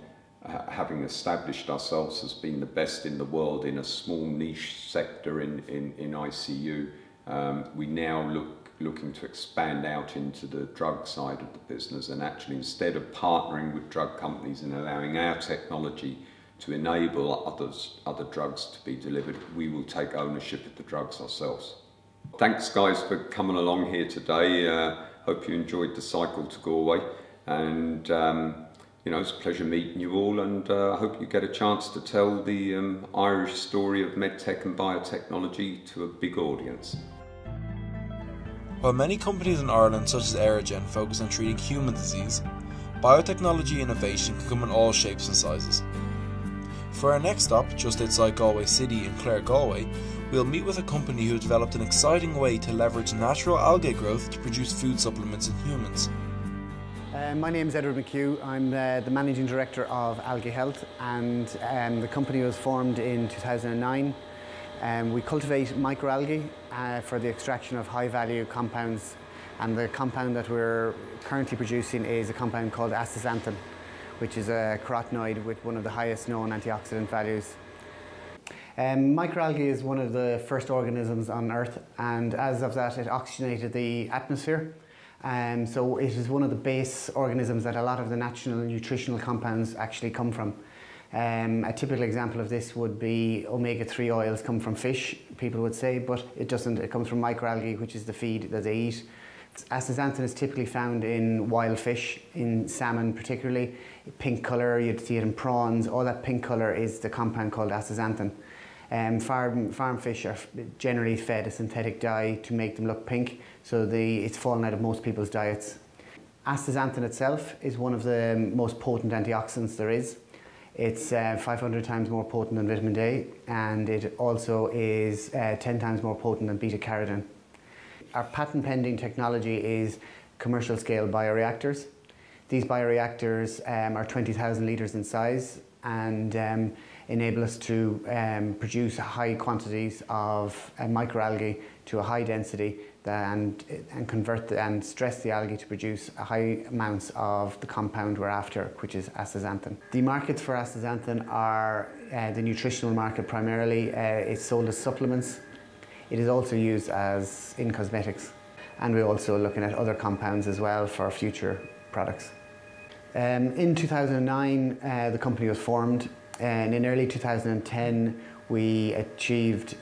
Speaker 17: having established ourselves as being the best in the world in a small niche sector in ICU We now looking to expand out into the drug side of the business, and actually, instead of partnering with drug companies and allowing our technology to enable other drugs to be delivered, we will take ownership of the drugs ourselves. Thanks guys for coming along here today. Hope you enjoyed the cycle to Galway, and you know, it's a pleasure meeting you all, and I hope you get a chance to tell the Irish story of medtech and biotechnology to a big audience.
Speaker 6: While many companies in Ireland, such as Aerogen, focus on treating human disease, biotechnology innovation can come in all shapes and sizes. For our next stop, just outside Galway City in Clare, Galway, we'll meet with a company who developed an exciting way to leverage natural algae growth to produce food supplements in humans.
Speaker 18: My name is Edward McHugh. I'm the Managing Director of Algae Health, and the company was formed in 2009. We cultivate microalgae for the extraction of high-value compounds, and the compound that we're currently producing is a compound called astaxanthin, which is a carotenoid with one of the highest known antioxidant values. Microalgae is one of the first organisms on Earth, and as of that it oxygenated the atmosphere. So it is one of the base organisms that a lot of the natural nutritional compounds actually come from. A typical example of this would be omega-3 oils come from fish, people would say, but it doesn't. It comes from microalgae, which is the feed that they eat. Astaxanthin is typically found in wild fish, in salmon particularly. Pink colour, you'd see it in prawns. All that pink colour is the compound called astaxanthin. Farm fish are generally fed a synthetic dye to make them look pink, so it's fallen out of most people's diets. Astaxanthin itself is one of the most potent antioxidants there is. It's 500 times more potent than vitamin A, and it also is 10 times more potent than beta-carotene. Our patent pending technology is commercial scale bioreactors. These bioreactors are 20,000 litres in size and enable us to produce high quantities of microalgae to a high density and convert and stress the algae to produce high amounts of the compound we're after, which is astaxanthin. The markets for astaxanthin are the nutritional market primarily. It's sold as supplements. It is also used in cosmetics, and we're also looking at other compounds as well for future products. In 2009 the company was formed, and in early 2010 we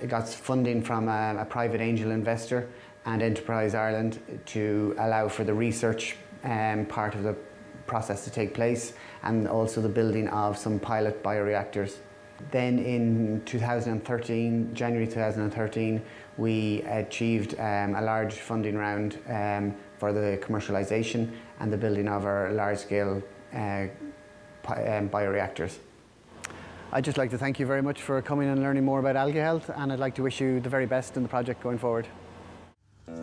Speaker 18: got funding from a private angel investor and Enterprise Ireland to allow for the research part of the process to take place, and also the building of some pilot bioreactors. Then in 2013, January 2013, we achieved a large funding round for the commercialization and the building of our large-scale bioreactors. I'd just like to thank you very much for coming and learning more about Algae Health, and I'd like to wish you the very best in the project going forward.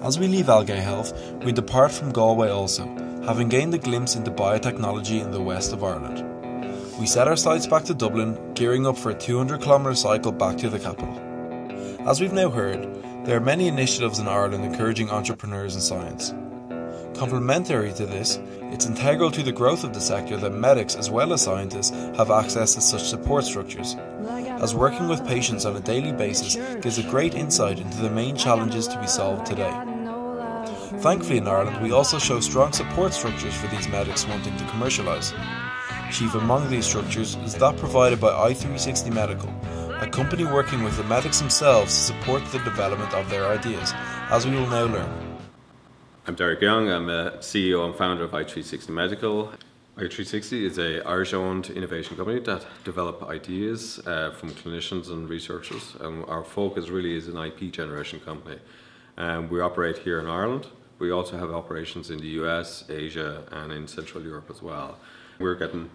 Speaker 6: As we leave Algae Health, we depart from Galway also, having gained a glimpse into biotechnology in the west of Ireland. We set our sights back to Dublin, gearing up for a 200-kilometre cycle back to the capital. As we've now heard, there are many initiatives in Ireland encouraging entrepreneurs in science. Complementary to this, it's integral to the growth of the sector that medics as well as scientists have access to such support structures, as working with patients on a daily basis gives a great insight into the main challenges to be solved today. Thankfully in Ireland we also show strong support structures for these medics wanting to commercialise. Chief among these structures is that provided by i360 Medical, a company working with the medics themselves to support the development of their ideas, as we will now learn.
Speaker 19: I'm Derek Young, I'm a CEO and founder of i360 Medical. i360 is an Irish-owned innovation company that develop ideas from clinicians and researchers, and our focus really is an IP generation company. We operate here in Ireland. We also have operations in the US, Asia and in Central Europe as well. We're getting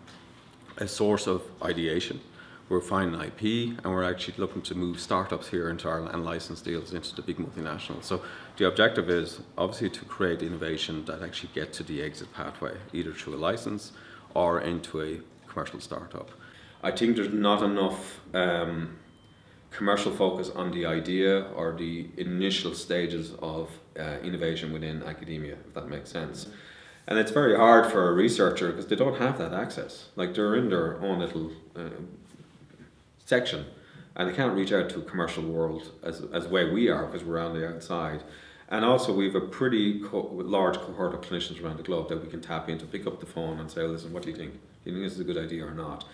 Speaker 19: a source of ideation. We're finding IP, and we're actually looking to move startups here into Ireland and license deals into the big multinationals. So the objective is obviously to create innovation that actually get to the exit pathway, either through a license or into a commercial startup. I think there's not enough commercial focus on the idea or the initial stages of innovation within academia, if that makes sense. And it's very hard for a researcher because they don't have that access. Like, they're in their own little section,
Speaker 20: and they can't reach out to a commercial world as the way we are, because we're on the outside. And also we have a pretty large cohort of clinicians around the globe that we can tap into, pick up the phone and say, listen, what do you think? Do you think this is a good idea or not?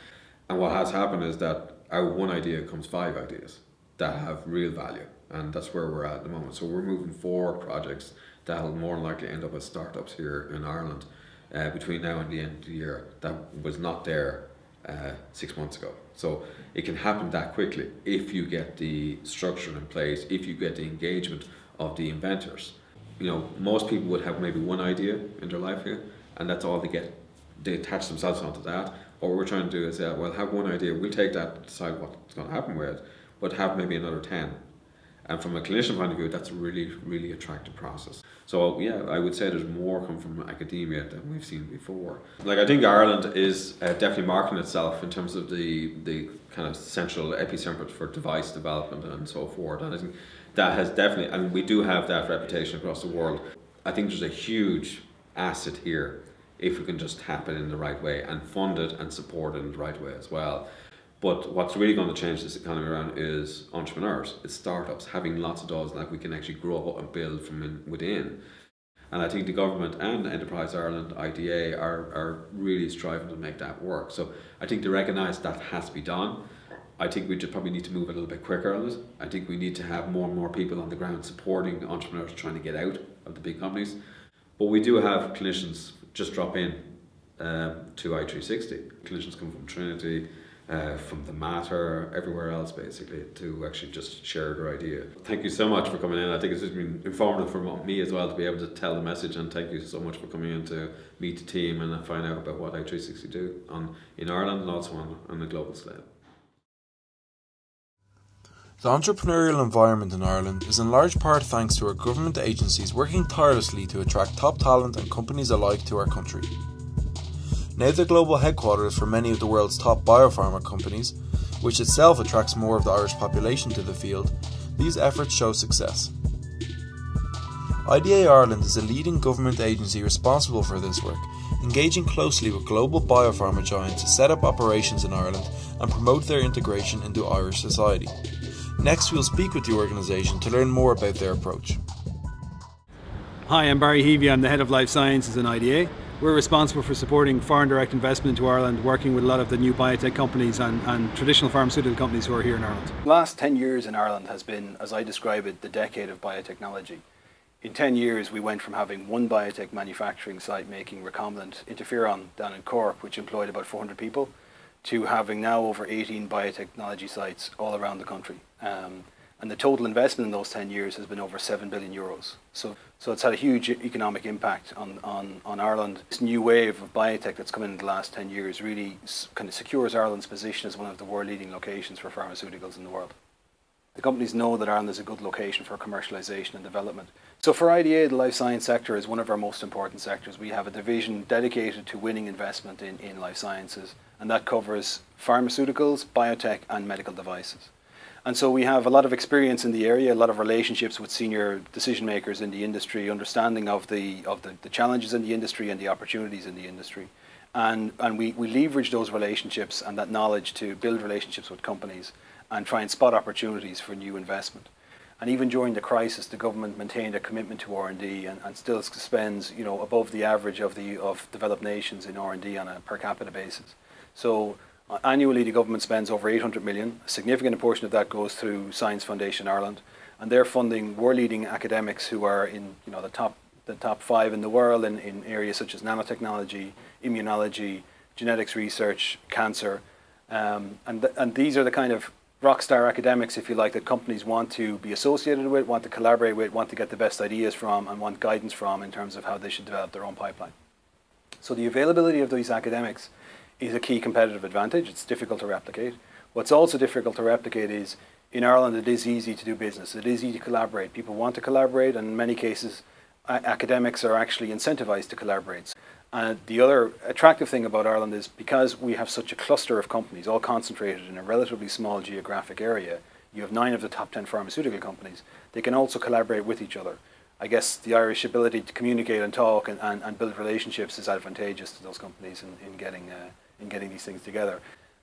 Speaker 20: And what has happened is that out of one idea comes 5 ideas that have real value, and that's where we're at the moment. So we're moving 4 projects that will more than likely end up as startups here in Ireland between now and the end of the year that was not there 6 months ago. So it can happen that quickly if you get the structure in place, if you get the engagement of the inventors. You know, most people would have maybe one idea in their life here, and that's all they get. They attach themselves onto that. What we're trying to do is, well, have one idea, we'll take that, decide what's going to happen with it, but have maybe another 10. And from a clinician point of view, that's a really, really attractive process. So yeah, I would say there's more come from academia than we've seen before. Like, I think Ireland is definitely marking itself in terms of the kind of central epicenter for device development and so forth. And I think that has definitely, and we do have that reputation across the world. I think there's a huge asset here if we can just tap it in the right way and fund it and support it in the right way as well. But what's really going to change this economy around is entrepreneurs, it's startups, having lots of those that we can actually grow and build from within. And I think the government and Enterprise Ireland, IDA, are really striving to make that work. So I think they recognise that has to be done. I think we just probably need to move a little bit quicker on it. I think we need to have more and more people on the ground supporting entrepreneurs trying to get out of the big companies. But we do have clinicians just drop in to I360. Clinicians come from Trinity, from the Matter, everywhere else basically, to actually just share their idea. Thank you so much for coming in. I think it's just been informative for me as well to be able to tell the message, and thank you so much for coming in to meet the team and find out about what I360 do in Ireland and also on a global scale.
Speaker 6: The entrepreneurial environment in Ireland is in large part thanks to our government agencies working tirelessly to attract top talent and companies alike to our country. Now the global headquarters for many of the world's top biopharma companies, which itself attracts more of the Irish population to the field, these efforts show success. IDA Ireland is a leading government agency responsible for this work, engaging closely with global biopharma giants to set up operations in Ireland and promote their integration into Irish society. Next, we'll speak with the organisation to learn more about their approach.
Speaker 21: Hi, I'm Barry Heavey. I'm the Head of Life Sciences in IDA. We're responsible for supporting foreign direct investment into Ireland, working with a lot of the new biotech companies and traditional pharmaceutical companies who are here in Ireland. The last 10 years in Ireland has been, as I describe it, the decade of biotechnology. In 10 years, we went from having one biotech manufacturing site making recombinant interferon down in Cork, which employed about 400 people, to having now over 18 biotechnology sites all around the country. And the total investment in those 10 years has been over 7 billion euros. So it's had a huge economic impact on Ireland. This new wave of biotech that's come in the last 10 years really kind of secures Ireland's position as one of the world-leading locations for pharmaceuticals in the world. The companies know that Ireland is a good location for commercialization and development. So for IDA, the life science sector is one of our most important sectors. We have a division dedicated to winning investment in life sciences, and that covers pharmaceuticals, biotech and medical devices. And so we have a lot of experience in the area, a lot of relationships with senior decision makers in the industry, understanding of the challenges in the industry and the opportunities in the industry. And we leverage those relationships and that knowledge to build relationships with companies and try and spot opportunities for new investment. And even during the crisis, the government maintained a commitment to R&D and still spends, above the average of developed nations in R&D on a per capita basis. So annually, the government spends over 800 million. A significant portion of that goes through Science Foundation Ireland, and they're funding world-leading academics who are in the top 5 in the world in areas such as nanotechnology, immunology, genetics research, cancer, and these are the kind of rock star academics, if you like, that companies want to be associated with, want to collaborate with, want to get the best ideas from, and want guidance from in terms of how they should develop their own pipeline. So the availability of these academics is a key competitive advantage. It's difficult to replicate. What's also difficult to replicate is, in Ireland, it is easy to do business. It is easy to collaborate. People want to collaborate, and in many cases, academics are actually incentivized to collaborate. And the other attractive thing about Ireland is because we have such a cluster of companies, all concentrated in a relatively small geographic area, you have 9 of the top 10 pharmaceutical companies, they can also collaborate with each other. I guess the Irish ability to communicate and talk and build relationships is advantageous to those companies in getting these things together.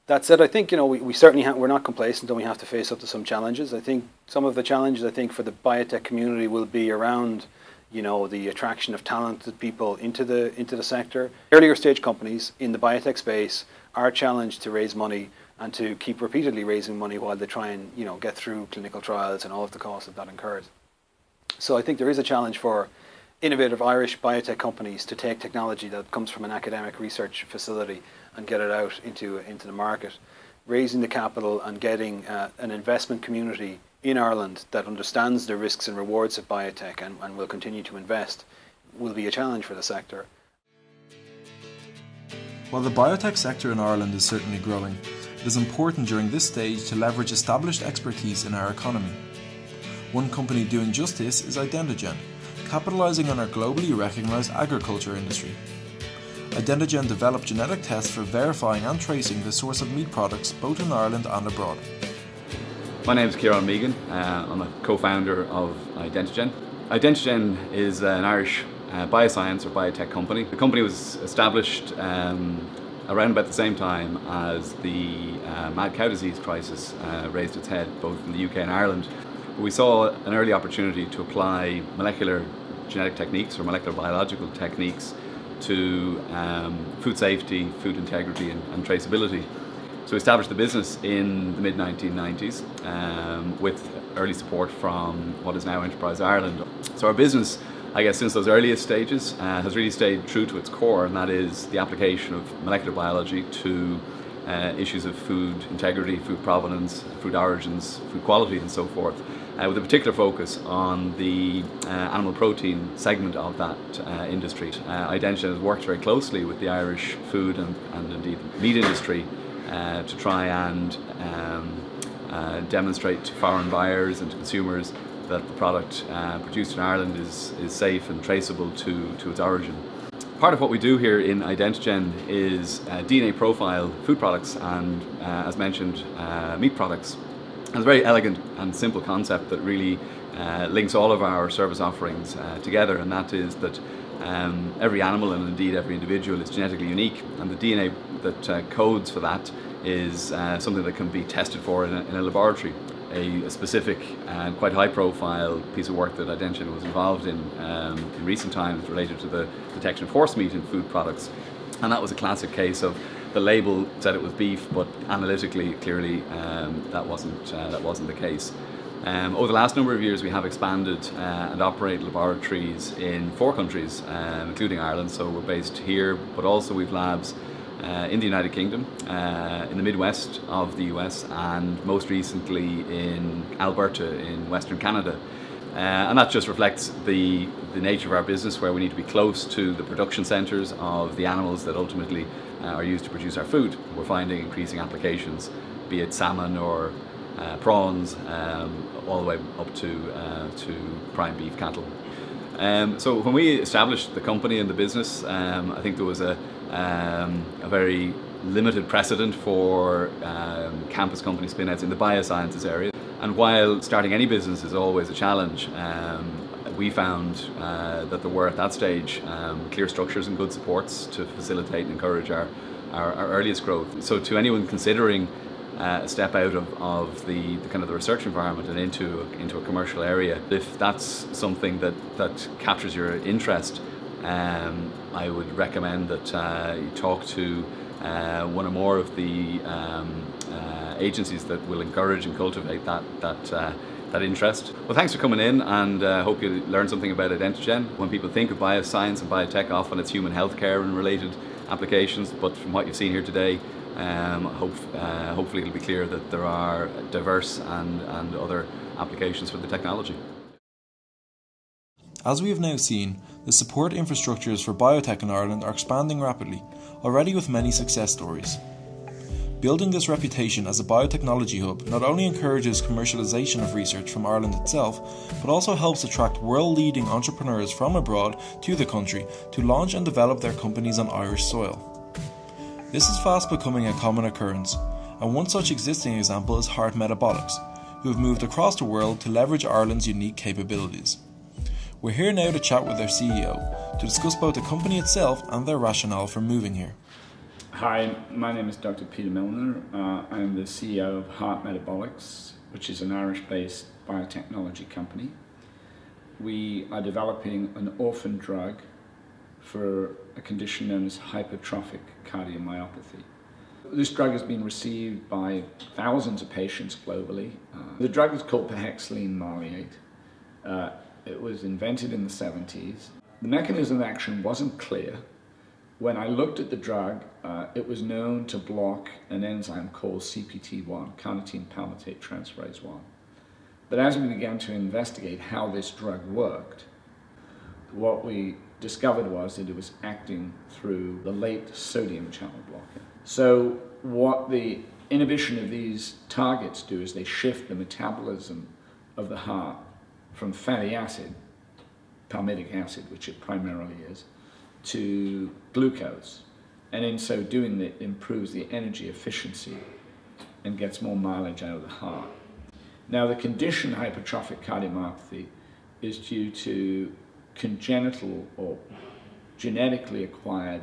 Speaker 21: That said, I think we certainly we're not complacent, and we have to face up to some challenges. I think some of the challenges for the biotech community will be around the attraction of talented people into the sector. Earlier stage companies in the biotech space are challenged to raise money and to keep repeatedly raising money while they try and get through clinical trials and all of the costs that incurs. So I think there is a challenge for innovative Irish biotech companies to take technology that comes from an academic research facility and get it out into the market. Raising the capital and getting an investment community in Ireland that understands the risks and rewards of biotech and will continue to invest will be a challenge for the sector.
Speaker 6: While the biotech sector in Ireland is certainly growing, it is important during this stage to leverage established expertise in our economy. One company doing just this is Identigen, capitalising on our globally recognised agriculture industry. Identigen developed genetic tests for verifying and tracing the source of meat products both in Ireland and abroad.
Speaker 1: My name is Ciarán Megan. I'm a co-founder of Identigen. Identigen is an Irish bioscience or biotech company. The company was established around about the same time as the mad cow disease crisis raised its head both in the UK and Ireland. We saw an early opportunity to apply molecular genetic techniques or molecular biological techniques to food safety, food integrity and traceability. So we established the business in the mid-1990s with early support from what is now Enterprise Ireland. So our business, I guess, since those earliest stages has really stayed true to its core, and that is the application of molecular biology to issues of food integrity, food provenance, food origins, food quality and so forth, with a particular focus on the animal protein segment of that industry. Identigen has worked very closely with the Irish food and indeed meat industry to try and demonstrate to foreign buyers and to consumers that the product produced in Ireland is safe and traceable to its origin. Part of what we do here in Identigen is DNA profile food products and, as mentioned, meat products. It's a very elegant and simple concept that really links all of our service offerings together, and that is that every animal and indeed every individual is genetically unique, and the DNA that codes for that is something that can be tested for in a laboratory. A specific and quite high profile piece of work that Identigen was involved in recent times related to the detection of horse meat in food products, and that was a classic case of the label said it was beef, but analytically clearly that wasn't the case. Over the last number of years we have expanded and operate laboratories in 4 countries, including Ireland, so we're based here, but also we've labs in the United Kingdom, in the Midwest of the US, and most recently in Alberta in Western Canada. And that just reflects the nature of our business, where we need to be close to the production centres of the animals that ultimately are used to produce our food. We're finding increasing applications, be it salmon or prawns, all the way up to prime beef cattle. So when we established the company and the business, I think there was a very limited precedent for campus company spin-outs in the biosciences area. And while starting any business is always a challenge, we found that there were at that stage clear structures and good supports to facilitate and encourage our earliest growth. So to anyone considering a step out of the kind of the research environment and into a commercial area, if that's something that captures your interest, I would recommend that you talk to one or more of the agencies that will encourage and cultivate that interest. Well, thanks for coming in, and hope you learned something about Identigen. When people think of bioscience and biotech, often it's human healthcare and related applications, but from what you've seen here today, hopefully it'll be clear that there are diverse and other applications for the technology.
Speaker 6: As we have now seen, the support infrastructures for biotech in Ireland are expanding rapidly, already with many success stories. Building this reputation as a biotechnology hub not only encourages commercialization of research from Ireland itself, but also helps attract world-leading entrepreneurs from abroad to the country to launch and develop their companies on Irish soil. This is fast becoming a common occurrence, and one such existing example is Heart Metabolics, who have moved across the world to leverage Ireland's unique capabilities. We're here now to chat with their CEO to discuss both the company itself and their rationale for moving here.
Speaker 2: Hi, my name is Dr. Peter Milner. I'm the CEO of Heart Metabolics, which is an Irish-based biotechnology company. We are developing an orphan drug for a condition known as hypertrophic cardiomyopathy. This drug has been received by thousands of patients globally. The drug is called perhexylene maleate. It was invented in the 70s. The mechanism of action wasn't clear. When I looked at the drug, it was known to block an enzyme called CPT1, carnitine palmitate transferase 1. But as we began to investigate how this drug worked, what we discovered was that it was acting through the late sodium channel blocker. So what the inhibition of these targets do is they shift the metabolism of the heart from fatty acid, palmitic acid, which it primarily is, to glucose, and in so doing it improves the energy efficiency and gets more mileage out of the heart. Now the condition hypertrophic cardiomyopathy is due to congenital or genetically acquired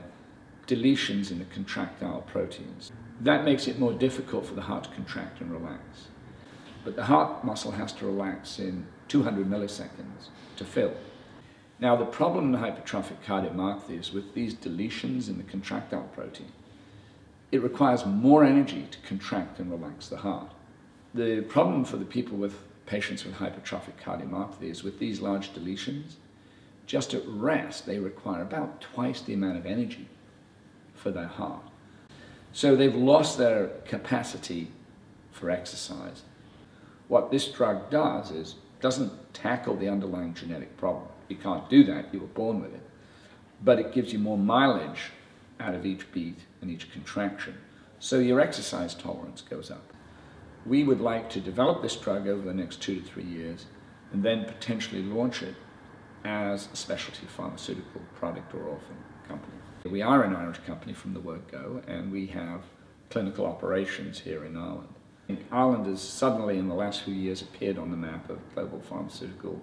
Speaker 2: deletions in the contractile proteins. That makes it more difficult for the heart to contract and relax. But the heart muscle has to relax in 200 milliseconds to fill. Now the problem in hypertrophic cardiomyopathy is with these deletions in the contractile protein, it requires more energy to contract and relax the heart. The problem for the people with patients with hypertrophic cardiomyopathy is with these large deletions, just at rest they require about twice the amount of energy for their heart. So they've lost their capacity for exercise. What this drug does is doesn't tackle the underlying genetic problem. You can't do that, you were born with it. But it gives you more mileage out of each beat and each contraction. So your exercise tolerance goes up. We would like to develop this drug over the next 2 to 3 years and then potentially launch it as a specialty pharmaceutical product or orphan company. We are an Irish company from the word go, and we have clinical operations here in Ireland. Ireland has suddenly in the last few years appeared on the map of global pharmaceutical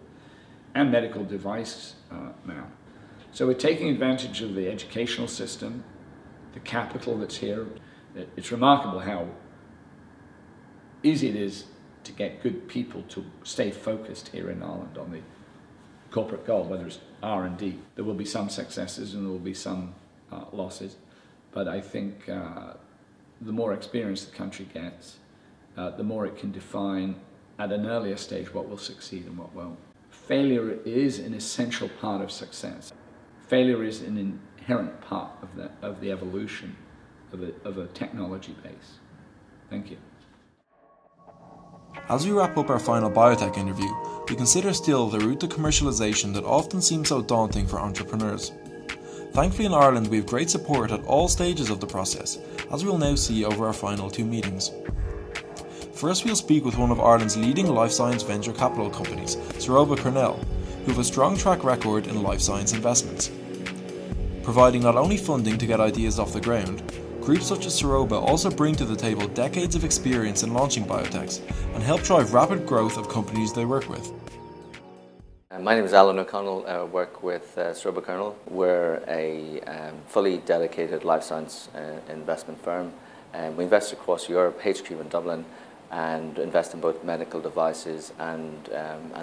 Speaker 2: and medical device map. So we're taking advantage of the educational system, the capital that's here. It's remarkable how easy it is to get good people to stay focused here in Ireland on the corporate goal, whether it's R&D. There will be some successes and there will be some losses, but I think the more experience the country gets, the more it can define at an earlier stage what will succeed and what won't. Failure is an essential part of success. Failure is an inherent part of the evolution of a technology base. Thank you.
Speaker 6: As we wrap up our final biotech interview, we consider still the route to commercialization that often seems so daunting for entrepreneurs. Thankfully in Ireland we have great support at all stages of the process, as we will now see over our final 2 meetings. First we'll speak with one of Ireland's leading life science venture capital companies, Ceroba Cornell, who have a strong track record in life science investments. Providing not only funding to get ideas off the ground, groups such as Ceroba also bring to the table decades of experience in launching biotechs and help drive rapid growth of companies they work with.
Speaker 22: My name is Alan O'Connell. I work with Ceroba Cornell. We're a fully dedicated life science investment firm. We invest across Europe, HQ in Dublin, and invest in both medical devices and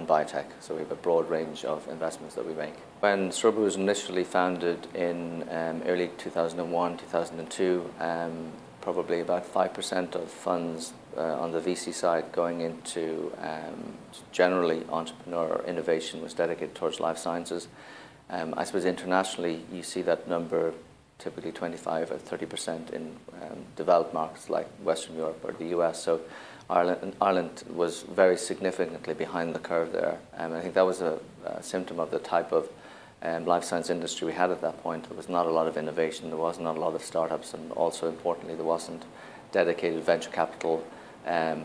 Speaker 22: biotech. So we have a broad range of investments that we make. When Ceroba was initially founded in early 2001, 2002, probably about 5% of funds on the VC side going into generally entrepreneur innovation was dedicated towards life sciences. I suppose internationally you see that number typically 25 or 30% in developed markets like Western Europe or the US. So Ireland was very significantly behind the curve there. I think that was a symptom of the type of life science industry we had at that point. There was not a lot of innovation, there was not a lot of startups, and also importantly there wasn't dedicated venture capital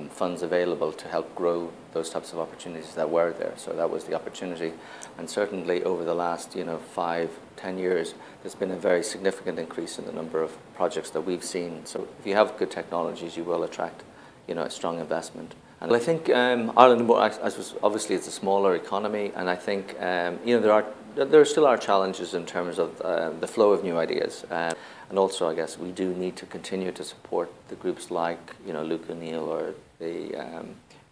Speaker 22: funds available to help grow those types of opportunities that were there. So that was the opportunity, and certainly over the last 5-10 years there's been a very significant increase in the number of projects that we've seen. So if you have good technologies you will attract a strong investment. And I think Ireland, I suppose, obviously it's a smaller economy, and I think there are There still are challenges in terms of the flow of new ideas, and also I guess we do need to continue to support the groups like Luke O'Neill or the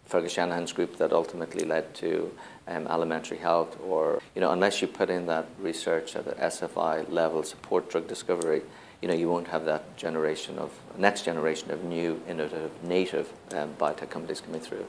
Speaker 22: Fergus Shanahan's group that ultimately led to alimentary health, or unless you put in that research at the SFI level, support drug discovery, you won't have that next generation of new, innovative, native biotech companies coming through.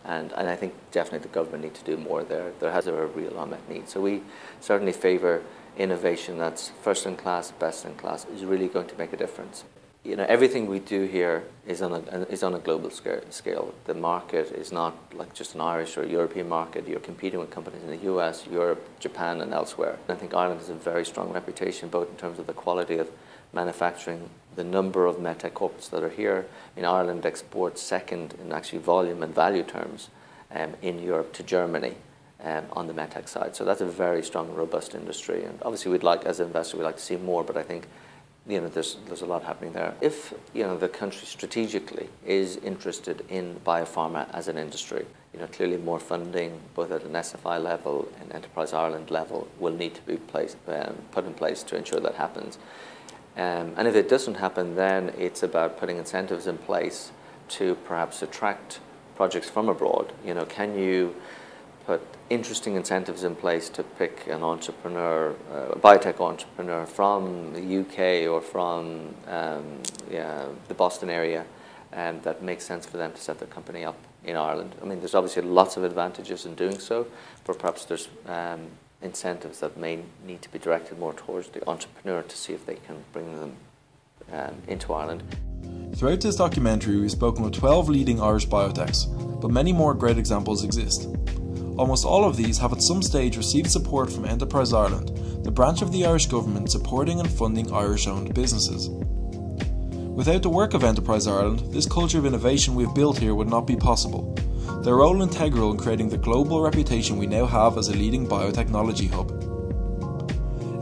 Speaker 22: And I think definitely the government need to do more there. There has a real unmet need. So we certainly favour innovation that's first in class, best in class, is really going to make a difference. Everything we do here is on a global scale. The market is not like just an Irish or European market. You're competing with companies in the US, Europe, Japan, and elsewhere. And I think Ireland has a very strong reputation, both in terms of the quality of manufacturing, the number of medtech corporates that are here. Ireland exports second in actually volume and value terms in Europe to Germany on the medtech side. So that's a very strong, robust industry. And obviously, as an investor, we'd like to see more, but I think there's a lot happening there. If the country strategically is interested in biopharma as an industry, clearly more funding, both at an SFI level and Enterprise Ireland level, will need to be put in place to ensure that happens. And if it doesn't happen, then it's about putting incentives in place to perhaps attract projects from abroad. Can you put interesting incentives in place to pick an entrepreneur, a biotech entrepreneur from the UK or from the Boston area, that makes sense for them to set their company up in Ireland? There's obviously lots of advantages in doing so, but perhaps there's incentives that may need to be directed more towards the entrepreneur to see if they can bring them into Ireland.
Speaker 6: Throughout this documentary, we've spoken with 12 leading Irish biotechs, but many more great examples exist. Almost all of these have at some stage received support from Enterprise Ireland, the branch of the Irish government supporting and funding Irish-owned businesses. Without the work of Enterprise Ireland, this culture of innovation we've built here would not be possible. Their role integral in creating the global reputation we now have as a leading biotechnology hub.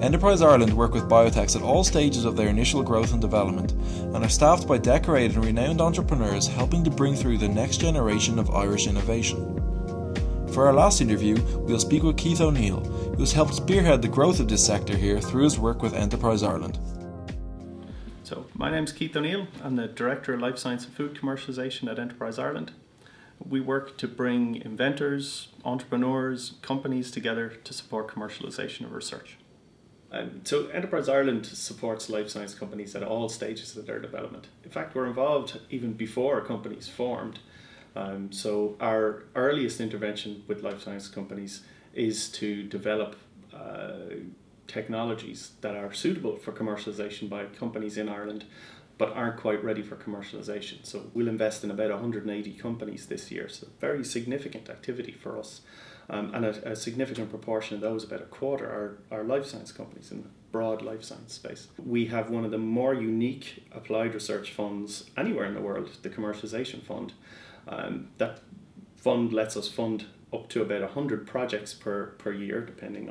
Speaker 6: Enterprise Ireland work with biotechs at all stages of their initial growth and development, and are staffed by decorated and renowned entrepreneurs helping to bring through the next generation of Irish innovation. For our last interview, we'll speak with Keith O'Neill, who has helped spearhead the growth of this sector here through his work with Enterprise Ireland.
Speaker 3: So, my name's Keith O'Neill. I'm the Director of Life Science and Food Commercialization at Enterprise Ireland. We work to bring inventors, entrepreneurs, companies together to support commercialization of research. So Enterprise Ireland supports life science companies at all stages of their development. In fact, we're involved even before a company's formed. So our earliest intervention with life science companies is to develop technologies that are suitable for commercialization by companies in Ireland, but aren't quite ready for commercialization. So we'll invest in about 180 companies this year, so very significant activity for us. And a significant proportion of those, about a quarter, are life science companies in the broad life science space. We have one of the more unique applied research funds anywhere in the world, the Commercialization Fund. That fund lets us fund up to about 100 projects per year, depending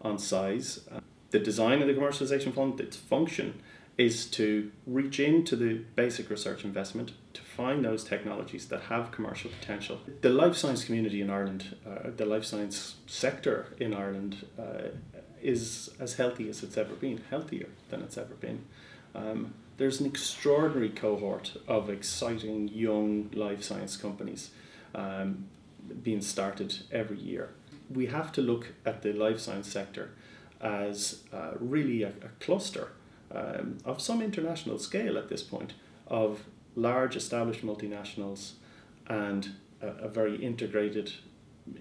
Speaker 3: on size. The design of the Commercialization Fund, its function, is to reach into the basic research investment to find those technologies that have commercial potential. The life science community in Ireland, the life science sector in Ireland is as healthy as it's ever been, healthier than it's ever been. There's an extraordinary cohort of exciting young life science companies being started every year. We have to look at the life science sector as really a cluster of some international scale at this point, of large established multinationals and a very integrated,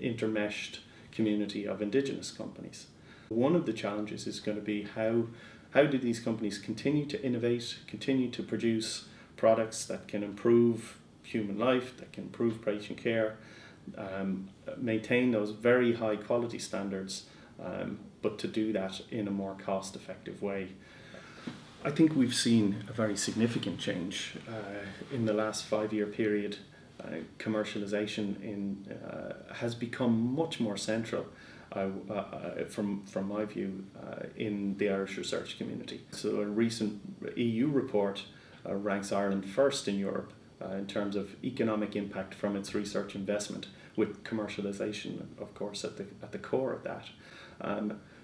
Speaker 3: intermeshed community of indigenous companies. One of the challenges is going to be how do these companies continue to innovate, continue to produce products that can improve human life, that can improve patient care, maintain those very high quality standards, but to do that in a more cost-effective way. I think we've seen a very significant change in the last 5-year period. Commercialization has become much more central, from my view, in the Irish research community. So a recent EU report ranks Ireland first in Europe in terms of economic impact from its research investment, with commercialization, of course, at the core of that.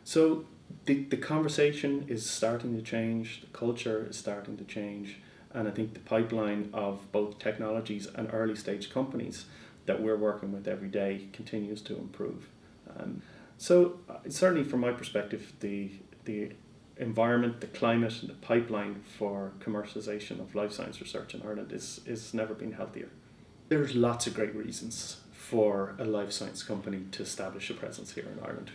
Speaker 3: So the conversation is starting to change, the culture is starting to change, and I think the pipeline of both technologies and early stage companies that we're working with every day continues to improve. So certainly from my perspective, the environment, the climate, and the pipeline for commercialization of life science research in Ireland is never been healthier. There's lots of great reasons for a life science company to establish a presence here in Ireland,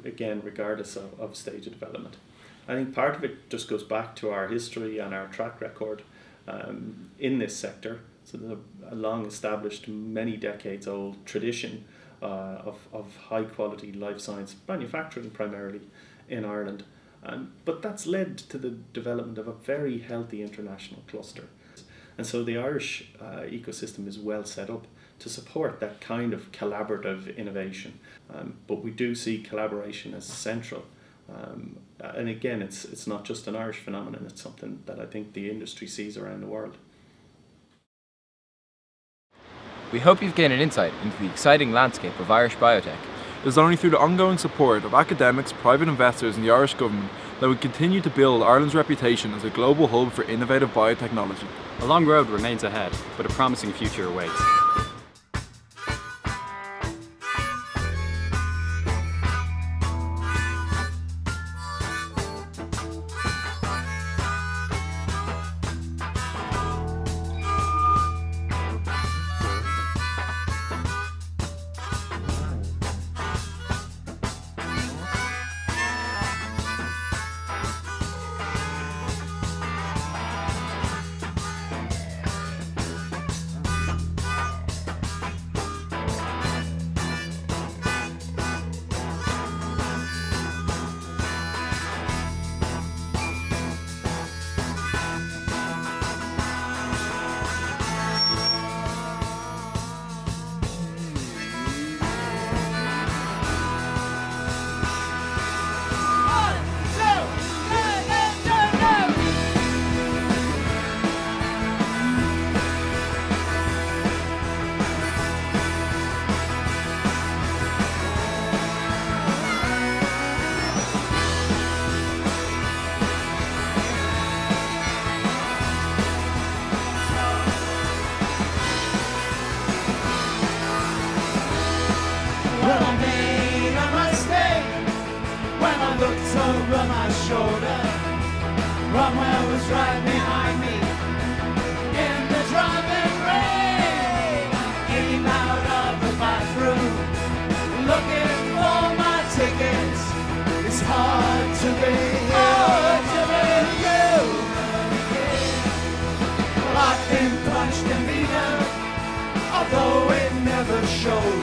Speaker 3: again, regardless of stage of development. I think part of it just goes back to our history and our track record in this sector. So there's a long established, many decades old tradition of high quality life science manufacturing primarily in Ireland. But that's led to the development of a very healthy international cluster. And so the Irish ecosystem is well set up to support that kind of collaborative innovation. But we do see collaboration as central. And again, it's not just an Irish phenomenon, it's something that I think the industry sees around the world.
Speaker 4: We hope you've gained an insight into the exciting landscape of Irish biotech.
Speaker 6: It is only through the ongoing support of academics, private investors and the Irish government that we continue to build Ireland's reputation as a global hub for innovative biotechnology.
Speaker 5: A long road remains ahead, but a promising future awaits.
Speaker 23: Over my shoulder, Cromwell was right behind me. In the driving rain, I came out of the bathroom, looking for my tickets. It's hard to be human again. I've been punched and beaten, although it never showed.